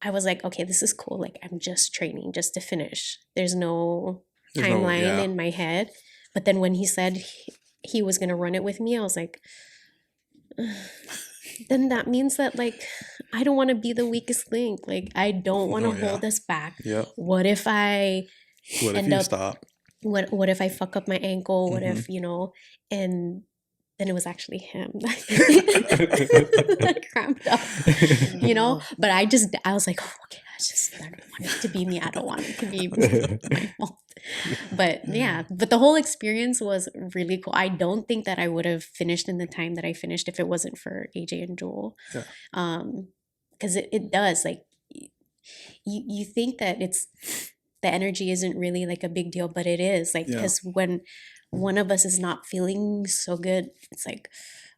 I was like, okay, this is cool. Like, I'm just training just to finish. There's no timeline in my head. But then when he said he was going to run it with me, I was like, then that means that, like, I don't want to be the weakest link. Like, I don't want to hold us back. Yeah. What if I What if end you up, stop? what if I fuck up my ankle? What if, you know, and then it was actually him that cramped up, you know? But I was like, oh, okay, I don't want it to be me. I don't want it to be my fault. But yeah, but the whole experience was really cool. I don't think that I would have finished in the time that I finished if it wasn't for AJ and Joel. Yeah. Because it does, like, you think that the energy isn't really like a big deal, but it is, like, because when one of us is not feeling so good, it's like,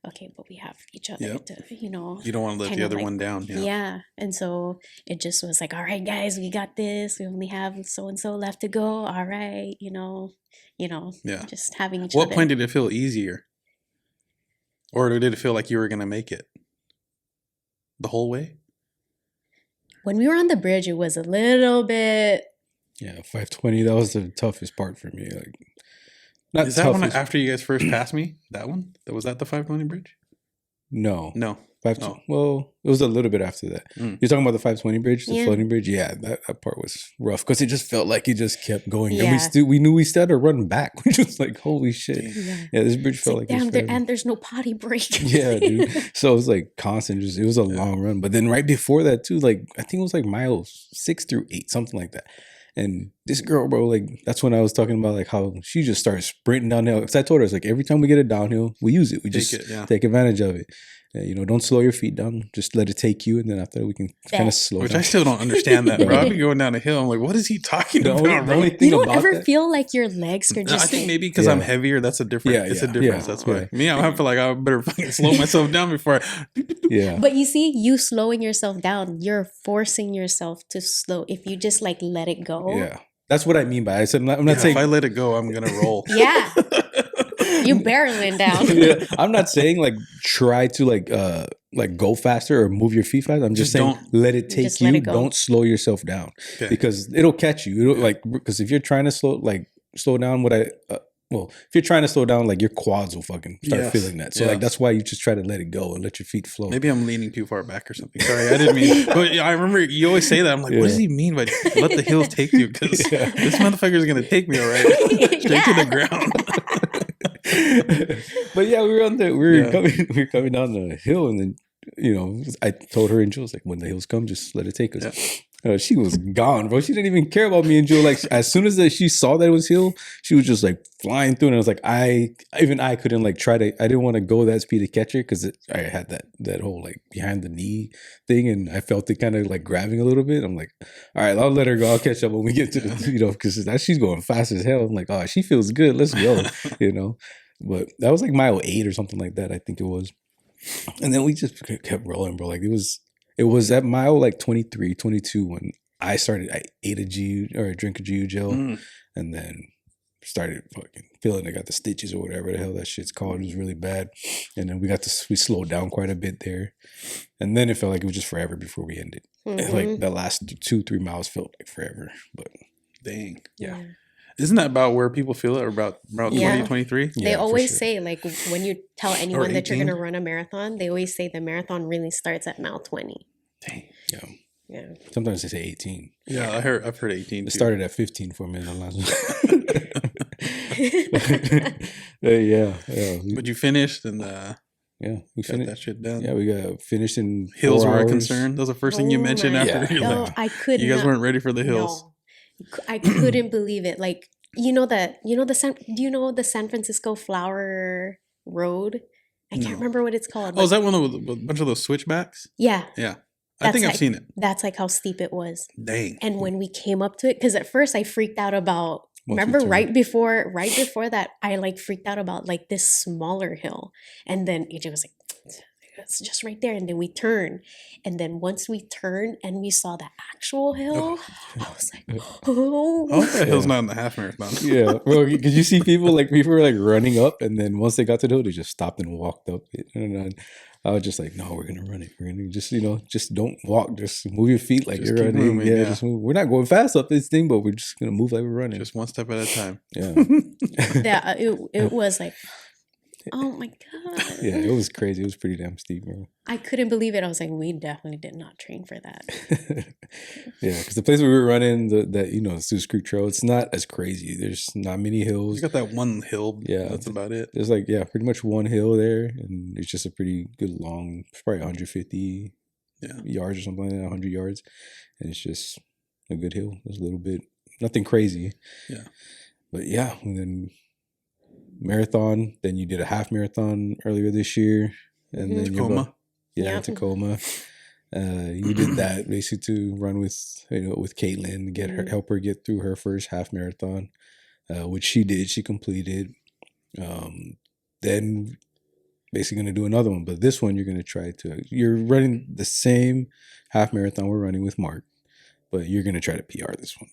okay, but we have each other to, you know. You don't want to let the other one down. Yeah. And so it just was like, all right, guys, we got this. We only have so-and-so left to go. All right, you know, just having each other. What point did it feel easier? Or did it feel like you were going to make it the whole way? When we were on the bridge, it was a little bit. Yeah, 520. That was the toughest part for me. Like, not is that one toughest. after you guys first passed me? That one? Was that the 520 bridge? No. 520. Well, it was a little bit after that. You're talking about the 520 bridge, the floating bridge. Yeah, that part was rough because it just felt like it just kept going, and we knew we still had to run back. We just like, holy shit! Yeah, this bridge felt like damn, and there's no potty break. Yeah, dude. So it was like constant. It was a long run, but then right before that too, like I think it was like mile 6 through 8, something like that. And this girl, bro, like that's when I was talking about like how she just started sprinting downhill. Because I told her, it's like every time we get a downhill, we use it. We just take advantage of it. You know, don't slow your feet down. Just let it take you, and then after that, we can kind of slow down. Which I still don't understand that, bro. I've been going down a hill. I'm like, what is he talking about? The only thing you don't ever feel like your legs are just. I think maybe because I'm heavier. That's a difference. It's a difference. That's why. Me, I feel like I better fucking slow myself down before. But you see, you slowing yourself down, you're forcing yourself to slow. If you just like let it go. Yeah, that's what I mean by it. I said I'm not saying if I let it go, I'm gonna roll. Yeah. You're barreling down. I'm not saying like try to like go faster or move your feet fast. I'm just saying let it take you. Don't slow yourself down because it'll catch you. It'll, like because if you're trying to slow down, if you're trying to slow down, like your quads will fucking start feeling that. So like that's why you just try to let it go and let your feet flow. Maybe I'm leaning too far back or something. Sorry, I didn't mean. But I remember you always say that. I'm like, what does he mean by let the hills take you? Because this motherfucker is gonna take me all right straight to the ground. But yeah, we were coming down the hill, and then I told her and Jules like, when the hills come, just let it take us. She was gone, bro. She didn't even care about me and Jules. Like as soon as she saw that it was hill, she was just like flying through, and I was like, I couldn't like try to. I didn't want to go that speed to catch her because I had that whole like behind the knee thing, and I felt it kind of like grabbing a little bit. I'm like, all right, I'll let her go. I'll catch up when we get to the because she's going fast as hell. I'm like, oh, she feels good. Let's go, But that was like mile 8 or something like that. I think it was, and then we just kept rolling, bro. Like it was at mile like 23, 22 when I ate a drink of GU gel, and then started fucking feeling I got the stitches or whatever the hell that shit's called. It was really bad. And then we slowed down quite a bit there. And then it felt like it was just forever before we ended. And like the last 2-3 miles felt like forever. But dang. Yeah. Isn't that about where people feel it, or about 2023? They always say, like, when you tell anyone that you're going to run a marathon, they always say the marathon really starts at mile 20. Dang. Yeah. Sometimes they say 18. Yeah, I've heard 18. It started at 15 for a minute. Yeah. But you finished, and we finished that shit done. Yeah, we got finished in hills 4 were hours. a concern. That was the first thing you mentioned after. No, I couldn't. You guys weren't ready for the hills. No. I couldn't believe it. Like, do you know the San Francisco Flower Road? I can't remember what it's called. Oh, is that one with a bunch of those switchbacks? Yeah. Yeah. I think I've like- seen it. That's like how steep it was. Dang. And when we came up to it, because at first I freaked out about. Once we Remember, turned. right before that, I like freaked out about like this smaller hill, and then AJ was like, "It's just right there." And then we turned, and then once we turned and we saw the actual hill, I was like, "Oh, Oh, the hill's Yeah. not in the half marathon. Yeah, bro. Because you see people were like running up, and then once they got to the hill, they just stopped and walked up it. And I was just like, no, we're gonna run it. We're gonna just don't walk. Just move your feet like Just you're keep running. moving, yeah, yeah. just move. We're not going fast up this thing, but we're just gonna move like we're running. Just one step at a time. Yeah, yeah." It was like, oh my god, yeah. It was crazy. It was pretty damn steep, bro. I couldn't believe it. I was like, we definitely did not train for that. Yeah, because the place we were running, the Sioux Creek Trail, it's not as crazy. There's not many You hills. got that one hill. Yeah. That's about it. There's like pretty much one hill there, and it's just a pretty good long, it's probably 150 Yeah. yards or something like that, 100 yards, and it's just a good hill. There's a little bit, nothing crazy. Yeah. But yeah, and then marathon. Then you did a half marathon earlier this year, and Mhm. then you're Tacoma. yeah, Yep. Tacoma. You did that basically to run with Caitlin, get her, Mhm. help her get through her first half marathon, which she did. She completed. Then basically going to do another one, but this one you're running the same half marathon we're running with Mark, but you're going to try to PR this one.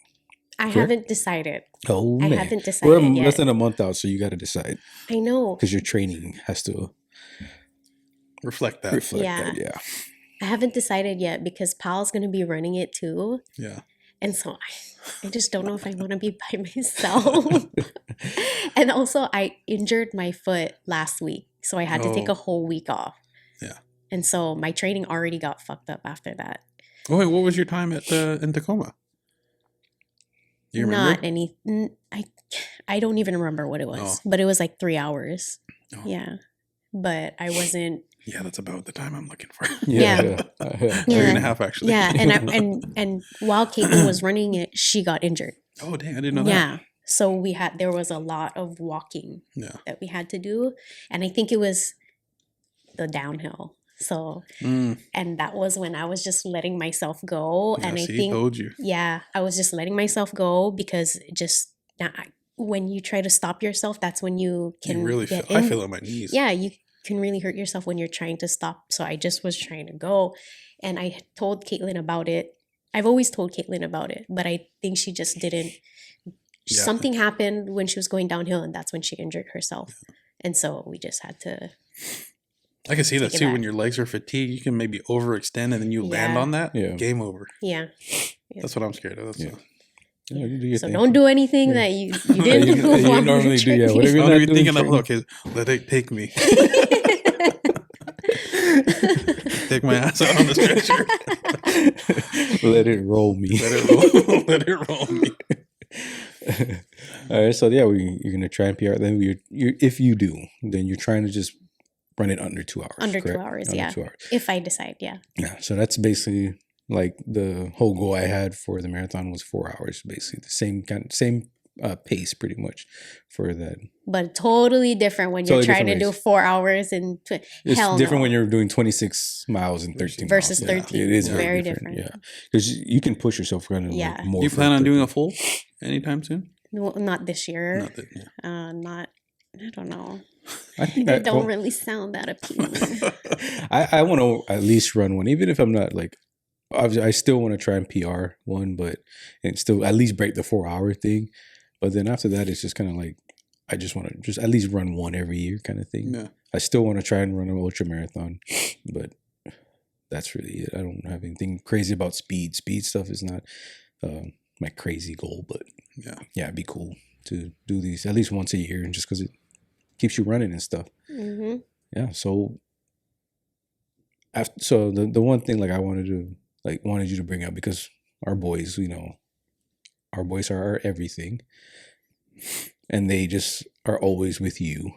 I Correct? haven't decided. Oh I man, haven't we're decided less yet. than a month out, so you got to decide I know. because your training has to Reflect that. reflect Yeah. that. Yeah, I haven't decided yet because Pal's going to be running it too. Yeah. And so I just don't know if I want to be by myself. And also, I injured my foot last week. So I had to take Oh. a whole week off. Yeah. And so my training already got fucked up after that. Oh, wait, what was your time at in Tacoma? Do you remember? Not any. I don't even remember what it was, Oh. but it was like 3 hours. Oh. Yeah. But I wasn't. Yeah, that's about the time I'm looking for. Yeah. yeah. 3.5 actually. Yeah. And while Caitlin was running it, she got injured. Oh, dang, I didn't know that. Yeah. So there was a lot of walking Yeah. that we had to do. And I think it was the downhill. So, Mm, and that was when I was just letting myself go. yeah, And I see, think, told you. yeah, I was just letting myself go because just when you try to stop yourself, that's when you can You really get feel. I feel it on my knees. Yeah, you can really hurt yourself when you're trying to stop. So I just was trying to go. And I had told Caitlin about it. I've always told Caitlin about it, but I think she just didn't. Yeah. Something happened when she was going downhill, and that's when she injured herself. And so we just had to. I can see that Take it too. back. When your legs are fatigued, you can maybe overextend and then you land Yeah. on that. Yeah. Game over. Yeah. That's what I'm scared of. That's Yeah. Yeah, you do your So thing. don't do anything Yeah. that you Yeah, didn't you- do. you while normally do, yeah, training. whatever you're I'm not already doing thinking of, training. okay, let it take me. Take my ass out on the stretcher. Let it roll me. Let it roll. Let it roll me. All right, so yeah, you're gonna try and PR. Then if you do, then you're trying to just run it under 2 hours. Under 2 correct? hours, Under yeah. 2 hours. If I decide, yeah. Yeah, so that's basically like the whole goal I had for the marathon was 4 hours, basically the same pace, pretty much for that. But totally different when you're Totally trying to different do race. 4 hours and It's hell different no. when you're doing 26 miles and 13 Versus miles. Yeah, 13. it is Very very different. different. Yeah, because you can push yourself running Yeah. like more. You for plan on doing 13. a full anytime soon? Well, not this year. Not that, yeah. Not. I don't know. I think They don't really sound that appealing. I want to at least run one, even if I'm not like. I still want to try and PR one, and still at least break the 4 hour thing. But then after that, it's just kind of like I just want to just at least run one every year, kind of thing. Yeah. I still want to try and run an ultra marathon, but that's really it. I don't have anything crazy about speed. Speed stuff is not my crazy goal, but yeah, it'd be cool to do these at least once a year, and just because it keeps you running and stuff. Mm-hmm. Yeah. So the one thing like I wanted you to bring up, because our boys, our boys are our everything, and they just are always with you.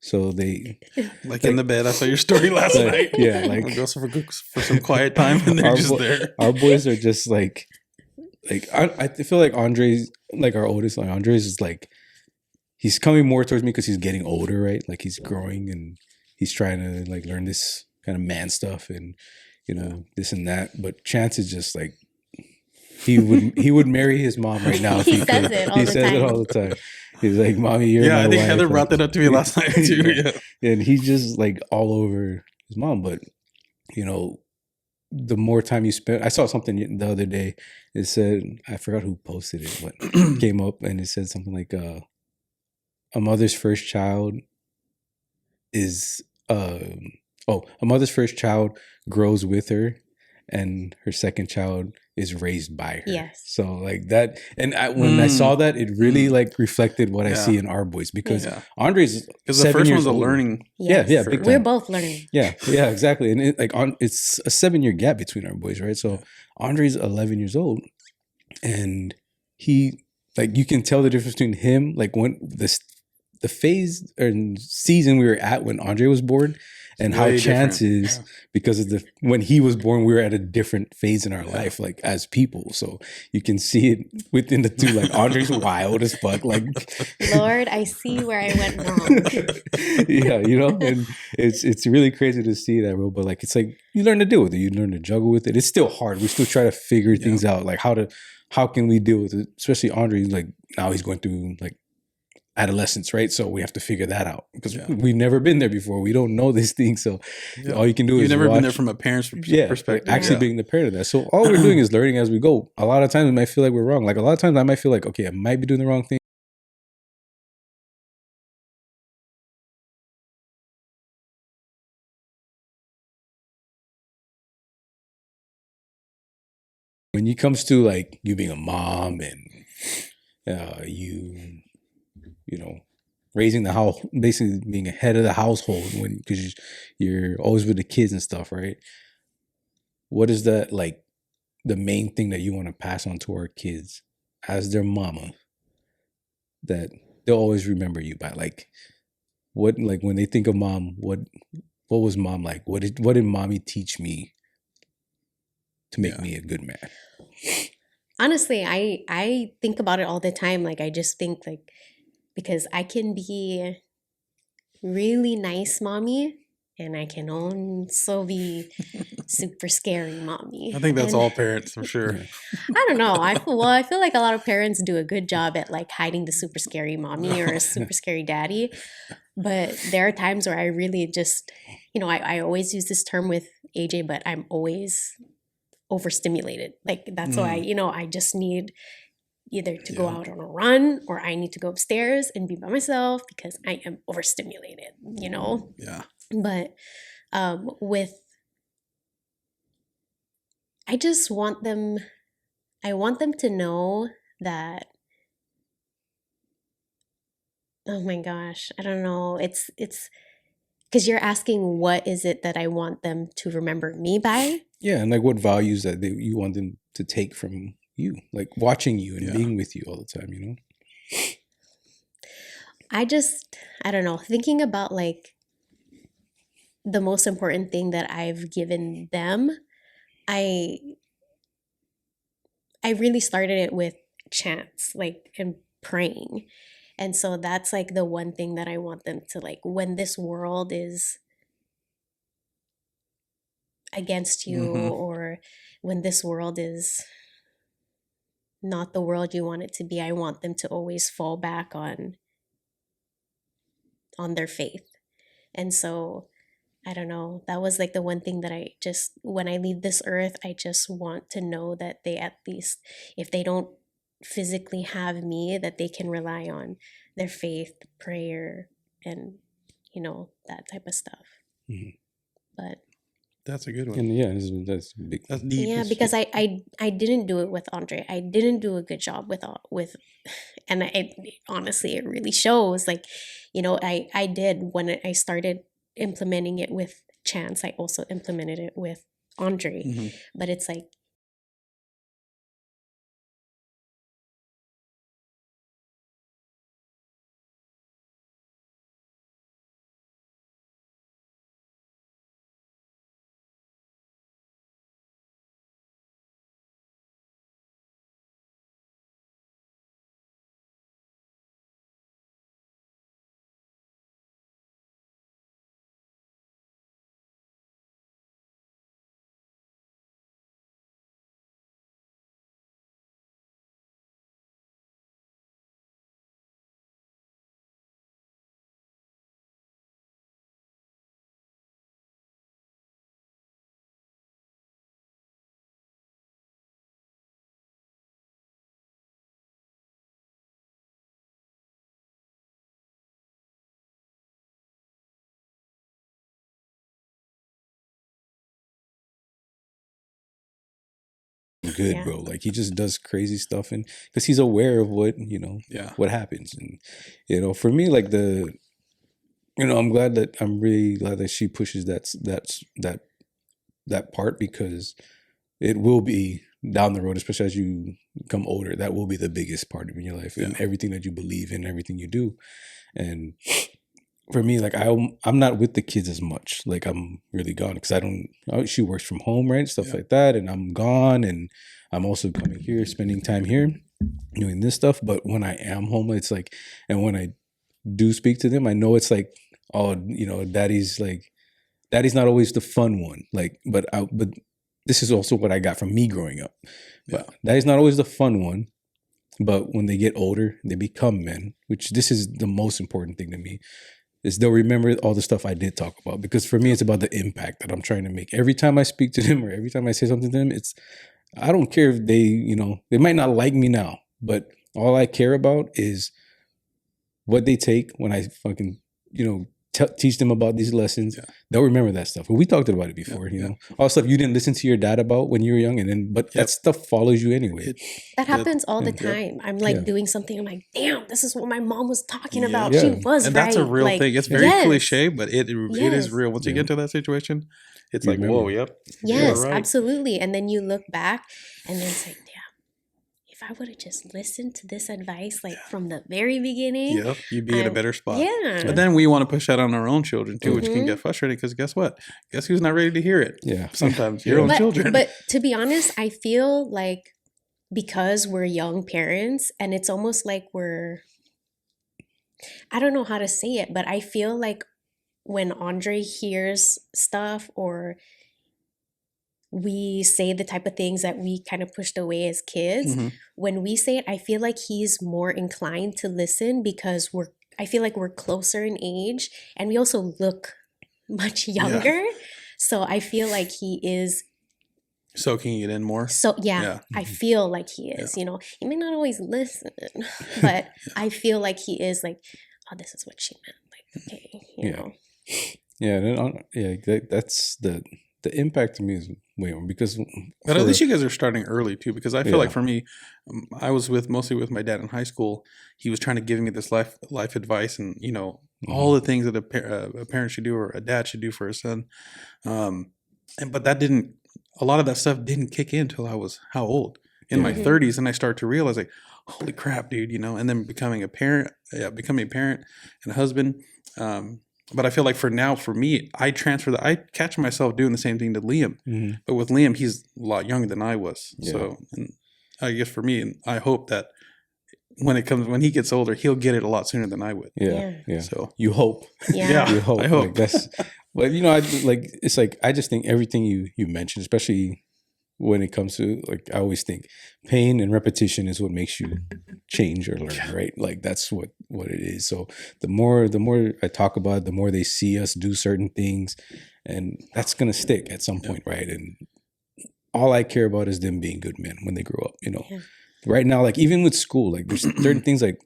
So they Like in the bed. I saw your story last like, night. yeah, like I'll go for some quiet time and they're Our just bo- there. our boys are just like I feel like Andre's like our oldest. Like Andre's is like he's coming more towards me because he's getting older, right? Like he's growing and he's trying to like learn this kind of man stuff, and you know, this and that. But Chance is just like he would marry his mom right now if He he says could. it all He the says it time. all the time. He's like, "Mommy, you're Yeah, my I think wife." Heather brought that up to me last night too. Yeah. Yeah. And he's just like all over his mom. But you know, the more time you spend, I saw something the other day. It said, I forgot who posted it, but it came up and it said something like, "A mother's first child is a mother's first child grows with her, and her second child is raised by her." Yes. So like that, and when I saw that, it really like reflected what I Yeah. see in our boys, because Yeah. Andre's Because the 7 first years one's a older. learning. Yes. Yeah, big We're time. both learning. Yeah, exactly. And it's a 7-year gap between our boys, right? So Andre's 11 years old, and he, like, you can tell the difference between him, like when the phase or season we were at when Andre was born, and how Way Chance different. is, because of when he was born, we were at a different phase in our life, like as people. So you can see it within the two. Like Andre's wild as fuck, like Lord, I see where I went wrong. yeah, you know, and it's really crazy to see that, bro. But like, it's like you learn to deal with it. You learn to juggle with it. It's still hard. We still try to figure things out, like how can we deal with it? Especially Andre, like now he's going through like adolescence, right? So we have to figure that out because we've never been there before. We don't know this thing. So all you can do You've is never watch. been there from a parent's perspective. Actually being the parent of that. So all we're doing is learning as we go. A lot of times we might feel like we're wrong. Like a lot of times I might feel like, okay, I might be doing the wrong thing. When it comes to like you being a mom and you know, raising the house, basically being a head of the household, when because you're always with the kids and stuff, right? What is that like the main thing that you want to pass on to our kids as their mama that they'll always remember you by? Like what, like when they think of mom, what was mom like? What did mommy teach me to make me a good man? Honestly, I think about it all the time. Like I just think like, because I can be really nice mommy, and I can also be super scary mommy. I think that's And all parents for sure. I don't know. I feel like a lot of parents do a good job at like hiding the super scary mommy or a super scary daddy. But there are times where I really just, I always use this term with AJ, but I'm always overstimulated. Like that's why, I just need either to go out on a run, or I need to go upstairs and be by myself because I am overstimulated, Yeah. But I just want them to know that, oh my gosh, I don't know. It's because you're asking what is it that I want them to remember me by? Yeah, and like what values that you want them to take from you, like watching you and being with you all the time, you know? I don't know, thinking about like the most important thing that I've given them, I really started it with chants, like, and praying. And so that's like the one thing that I want them to, like, when this world is against you, or when this world is not the world you want it to be, I want them to always fall back on their faith. And so I don't know, that was like the one thing that I just, when I leave this earth, I just want to know that they, at least if they don't physically have me, that they can rely on their faith, prayer, and that type of stuff. But That's a good one. And yeah, that's big. That's deep. yeah, because I didn't do it with Andre. I didn't do a good job with, and honestly, it really shows. Like, I did when I started implementing it with Chance. I also implemented it with Andre, but it's like good, Yeah. bro. Like he just does crazy stuff, and because he's aware of what Yeah. what happens, and for me, like I'm really glad that she pushes that part, because it will be down the road, especially as you become older, that will be the biggest part of your life, and everything that you believe in, everything you do. And for me, like I'm not with the kids as much. Like I'm really gone because she works from home, right? Stuff like that. And I'm gone, and I'm also coming here, spending time here, doing this stuff. But when I am home, it's like, and when I do speak to them, I know it's like, oh, daddy's not always the fun one. Like, but this is also what I got from me growing up. But daddy's not always the fun one. But when they get older, they become men, which this is the most important thing to me, is they'll remember all the stuff I did talk about. Because for me, it's about the impact that I'm trying to make. Every time I speak to them or every time I say something to them, I don't care if they might not like me now, but all I care about is what they take when I fucking, teach them about these lessons. Yeah. They'll remember that stuff. We talked about it before, all stuff you didn't listen to your dad about when you were young, but that stuff follows you anyway. That happens all the time. I'm like doing something. I'm like, damn, this is what my mom was talking about. She was and right. That's a real thing. It's very cliche, but it is real. Once you get to that situation, it's like, whoa, yep. Yes, right. Absolutely. And then you look back and then it's like, damn, if I would have just listened to this advice from the very beginning, you'd be in a better spot. Yeah. But then we want to push that on our own children too, which can get frustrating because guess what? Guess who's not ready to hear it? Yeah. Sometimes your own children. But to be honest, I feel like because we're young parents and it's almost like I don't know how to say it, but I feel like when Andre hears stuff or we say the type of things that we kind of pushed away as kids, when we say it, I feel like he's more inclined to listen because I feel like we're closer in age and we also look much younger. Yeah. So I feel like he is soaking it in more. So I feel like he is, he may not always listen, but I feel like he is like, oh, this is what she meant. Like, okay, you know. Yeah, that's the impact to me is way more because. But at least you guys are starting early too, because I feel like for me, I was mostly with my dad in high school. He was trying to give me this life advice, and all the things that a parent should do or a dad should do for his son. But that didn't. A lot of that stuff didn't kick in until I was how old? In my 30s, and I started to realize like, holy crap, dude, and then becoming a parent and a husband. But I feel like for me, I catch myself doing the same thing to Liam. Mm-hmm. But with Liam, he's a lot younger than I was. Yeah. So, and I guess for me, and I hope that when he gets older, he'll get it a lot sooner than I would. Yeah. So you hope. Yeah. You hope. I hope. Like that's, but I just think everything you mentioned, especially when it comes to I always think pain and repetition is what makes you change or learn, right? Like that's what it is. So the more I talk about it, the more they see us do certain things, and that's gonna stick at some point, right? And all I care about is them being good men when they grow up. Right now, even with school, there's certain things I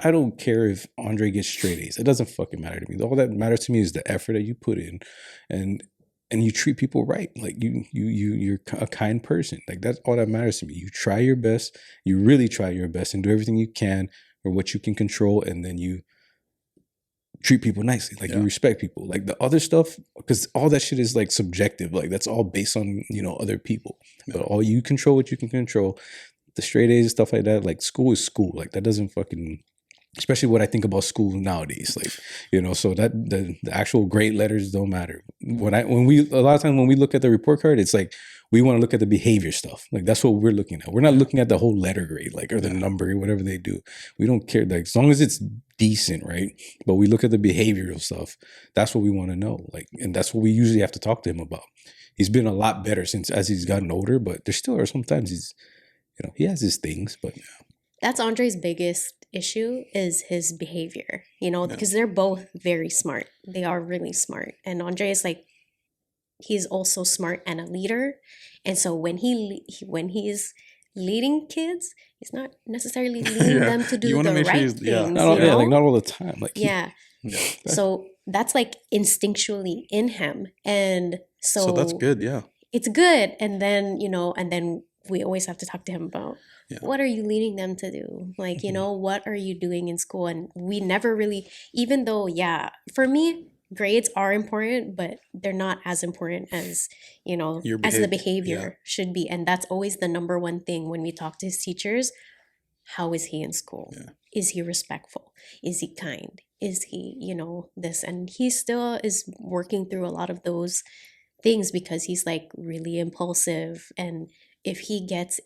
don't care if Andre gets straight A's. It doesn't fucking matter to me. All that matters to me is the effort that you put in, and you treat people right. You're a kind person. That's all that matters to me. You try your best. You really try your best and do everything you can or what you can control. And then you treat people nicely. You respect people. The other stuff, because all that shit is subjective. That's all based on, other people. Yeah. But all you control what you can control. The straight A's and stuff like that, school is school. That doesn't fucking... Especially what I think about school nowadays, so that the actual grade letters don't matter. A lot of times when we look at the report card, it's we want to look at the behavior stuff. That's what we're looking at. We're not looking at the whole letter grade, or the number, or whatever they do. We don't care. As long as it's decent, right? But we look at the behavioral stuff. That's what we want to know. And that's what we usually have to talk to him about. He's been a lot better as he's gotten older, but there still are sometimes he has his things, but that's Andre's biggest issue is his behavior, because they're both very smart. They are really smart. And Andre is he's also smart and a leader. And so when he's leading kids, he's not necessarily leading them to do the right things. Not all the time. So that's instinctually in him. And so that's good. Yeah. It's good. And then, we always have to talk to him about Yeah. what are you leading them to do? Like, you know, what are you doing in school? And we never really, even though, yeah, for me, grades are important, but they're not as important as, you know, Your as the behavior, behavior should be. And that's always the number one thing when we talk to his teachers. How is he in school? Yeah. Is he respectful? Is he kind? Is he, you know, this? And he still is working through a lot of those things because he's like really impulsive. And if he gets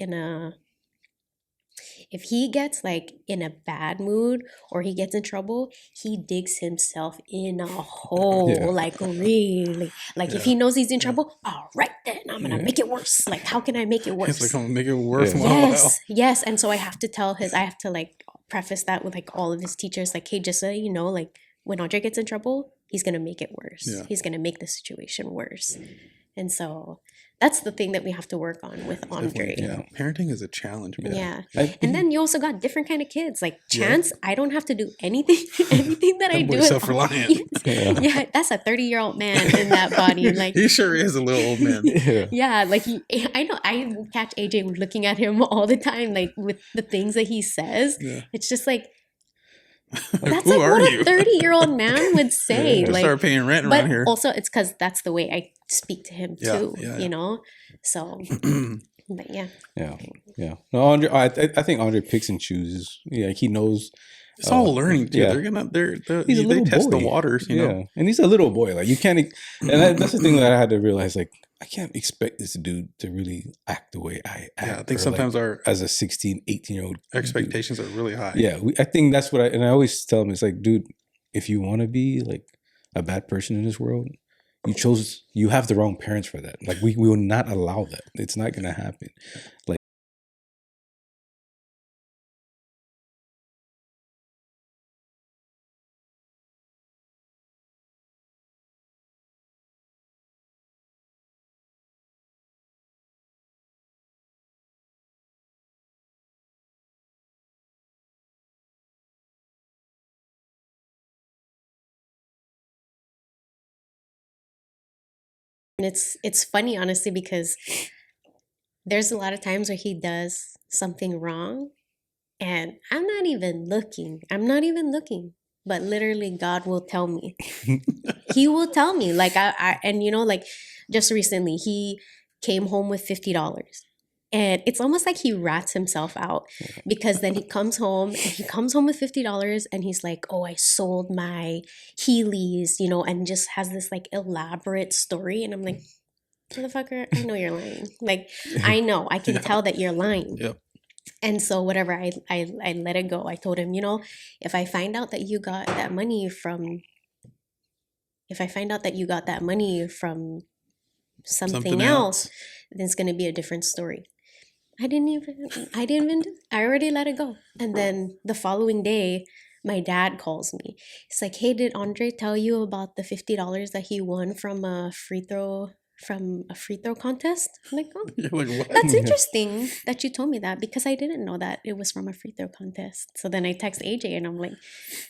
like in a bad mood or he gets in trouble, he digs himself in a hole. Yeah. Like really, like if he knows he's in trouble, all right, then I'm gonna Yeah. make it worse. Like how can I make it worse? It's like, I'm going to make it worse. Yeah. Yes. And so I have to like preface that with like all of his teachers, like, hey, just so you know, like when Andre gets in trouble, he's gonna make it worse. Yeah. He's gonna make the situation worse. And so that's the thing that we have to work on with Andre. Yeah. Parenting is a challenge, man. Yeah. And then you also got different kind of kids. Like Chance, I don't have to do anything that I do. boy's self-reliant. Yeah, that's a 30-year-old man in that body. Like He sure is a little old man. yeah, like I know I catch AJ looking at him all the time, like with the things that he says. Yeah. It's just like that's Who like are what you? a 30-year-old man would say. Gotta Like, start paying rent but around here. also it's because that's the way I speak to him Yeah, too. yeah. You know, so but yeah. Yeah. No, Andre. I think Andre picks and chooses. Yeah, he knows. It's all learning too. yeah. He's a They little test boy. the waters, you know. And he's a little boy. Like you can't. And that's the thing that I had to realize. Like I can't expect this dude to really act the way I act. Yeah, I think or, sometimes like, our as a 16, 18-year-old expectations are really high. Yeah, I think that's what I always tell him. It's like, dude, if you want to be like a bad person in this world, you have the wrong parents for that. Like we will not allow that. It's not gonna happen. Like And it's funny honestly because there's a lot of times where he does something wrong and I'm not even looking. But literally God will tell me. He will tell me. Like I and you know, like just recently he came home with $50. And it's almost like he rats himself out because then he comes home with $50 and he's like, oh, I sold my Heelys, you know, and just has this like elaborate story. And I'm like, motherfucker, I know you're lying. Like, I know, I can tell that you're lying. Yep. And so whatever, I let it go. I told him, you know, if I find out that you got that money from something else, then it's going to be a different story. I already let it go. And then the following day, my dad calls me. He's like, hey, did Andre tell you about the $50 that he won from a free throw contest? I'm like, oh, You're like, what? that's interesting that you told me that because I didn't know that it was from a free throw contest. So then I text AJ and I'm like,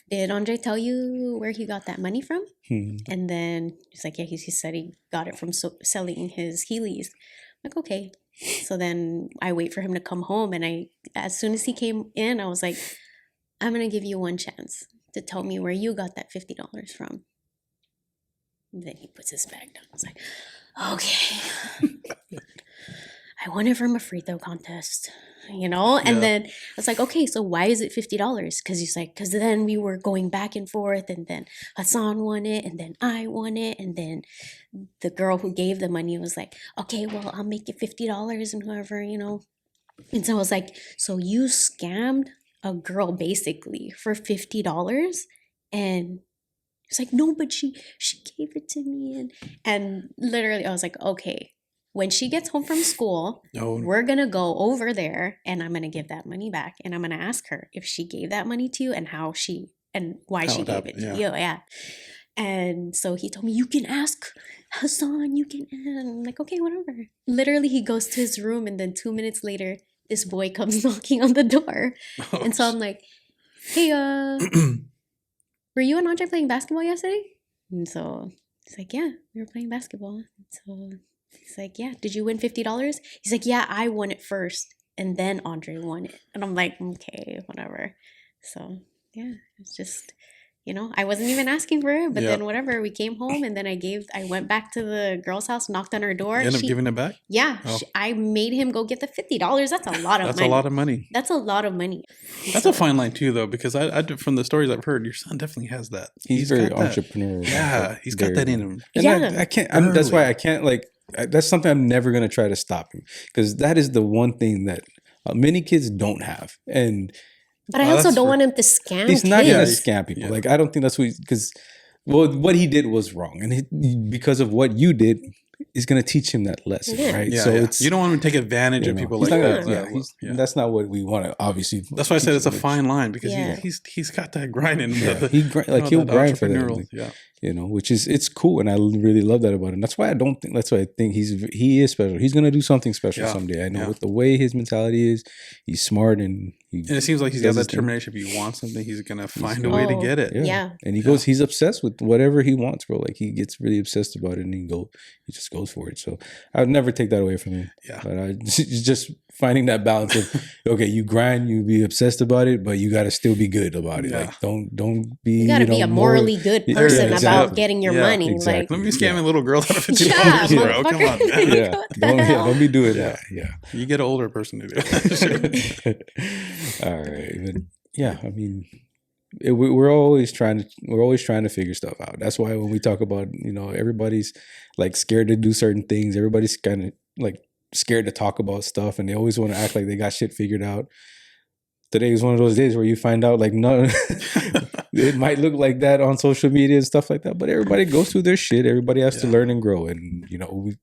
did Andre tell you where he got that money from? And then he's like, yeah, he said he got it from selling his Heelys. I'm like, okay. So then I wait for him to come home and as soon as he came in, I was like, I'm going to give you one chance to tell me where you got that $50 from. And then he puts his bag down. I was like, okay. I won it from a free throw contest, you know? And then I was like, okay, so why is it $50? Because he's like, because then we were going back and forth and then Hassan won it and then I won it. And then the girl who gave the money was like, okay, well, I'll make it $50 and whoever, you know? And so I was like, so you scammed a girl basically for $50? And it's like, no, but she gave it to me. And literally I was like, okay, when she gets home from school, we're going to go over there and I'm going to give that money back. And I'm going to ask her if she gave that money to you and why she gave it to you. Yeah. And so he told me, you can ask Hassan, you can. And I'm like, okay, whatever. Literally, he goes to his room and then 2 minutes later, this boy comes knocking on the door. And so I'm like, hey, were you and Andre playing basketball yesterday? And so he's like, yeah, we were playing basketball. And so He's like, yeah, did you win $50? He's like, yeah, I won it first. And then Andre won it. And I'm like, okay, whatever. So, yeah, it's just, I wasn't even asking for it. But Yeah. then whatever, we came home and then I went back to the girl's house, knocked on her door. You end up giving it back? Yeah. Oh. I made him go get the $50. That's a lot of That's money. a lot of money. That's a lot of money. That's a fine line too, though, because I from the stories I've heard, your son definitely has that. He's very got that. entrepreneurial. Yeah, he's got that in him. And Yeah. I can't. That's why I can't that's something I'm never gonna try to stop him, because that is the one thing that many kids don't have. And But I also don't want him to scam he's not gonna kids. scam people. Yeah. Like, I don't think that's because what he did was wrong, and because of what you did, is gonna teach him that lesson, Yeah. right? Yeah, so yeah. it's You don't want him to take advantage of people he's like not that. gonna- Yeah. that's not what we want to obviously. That's why I said it's a teach him. fine line, because Yeah. he's got that grind in him. Yeah, that- he'll that grind for that. entrepreneurial- Like, Yeah. which is, it's cool, and I really love that about him. That's why I think he is special. He's gonna do something special Yeah, someday. I know, yeah. with the way his mentality is, he's smart, and And it seems like he's does got his that thing. determination. If he wants something, he's gonna find a way to Oh, get it. Yeah. And he's obsessed with whatever he wants, bro. Like, he gets really obsessed about it, and he just goes for it. So I would never take that away from him. Yeah. But it's just finding that balance of, okay, you grind, you be obsessed about it, but you got to still be good about it. Yeah. Like, don't be. You got to be a morally good Yeah, person exactly. about getting your Yeah, money. exactly. Let me be scamming little girls out of $50, Yeah, bro. Come on, motherfucker. man. Yeah, What the hell? don't be doing that. Yeah. You get an older person to do it. All right, but yeah, I mean, we're always trying to figure stuff out. That's why when we talk about, everybody's like scared to do certain things. Everybody's kind of like scared to talk about stuff, and they always want to act like they got shit figured out. Today is one of those days where you find out, like, no, it might look like that on social media and stuff like that, but everybody goes through their shit. Everybody has to learn and grow. And,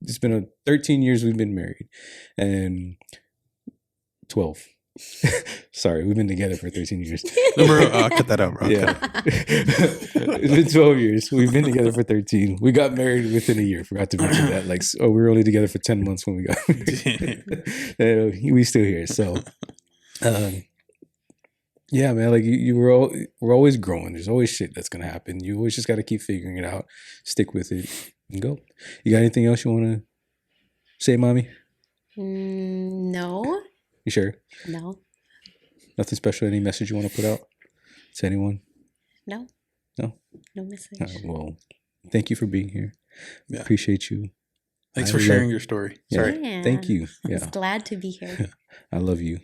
it's been 13 years we've been married, and 12. Sorry, we've been together for 13 years. Number, cut that out, bro. Yeah. It's been 12 years. We've been together for 13. We got married within a year. Forgot to mention that. Like, we were only together for 10 months when we got married. And we still here. So, yeah, man, like we're always growing. There's always shit that's gonna happen. You always just got to keep figuring it out, stick with it, and go. You got anything else you want to say, mommy? No. You sure? No. Nothing special? Any message you want to put out to anyone? No. No? No message. Well, thank you for being here. Yeah. Appreciate you. Thanks I for love- sharing your story. Yeah. Sorry. Yeah. Thank you. I was Yeah, glad to be here. I love you.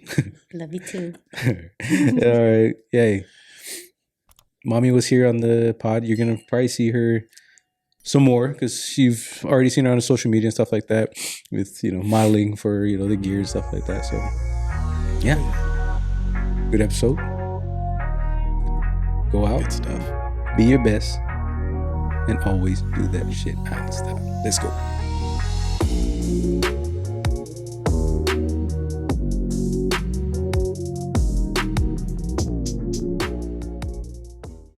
Love you too. All right. Yay. Mommy was here on the pod. You're going to probably see her some more, because you've already seen her on the social media and stuff like that, with, modeling for, the gear and stuff like that. So, yeah. Good episode. Go out. Good stuff. Be your best. And always do that shit nonstop. Let's go.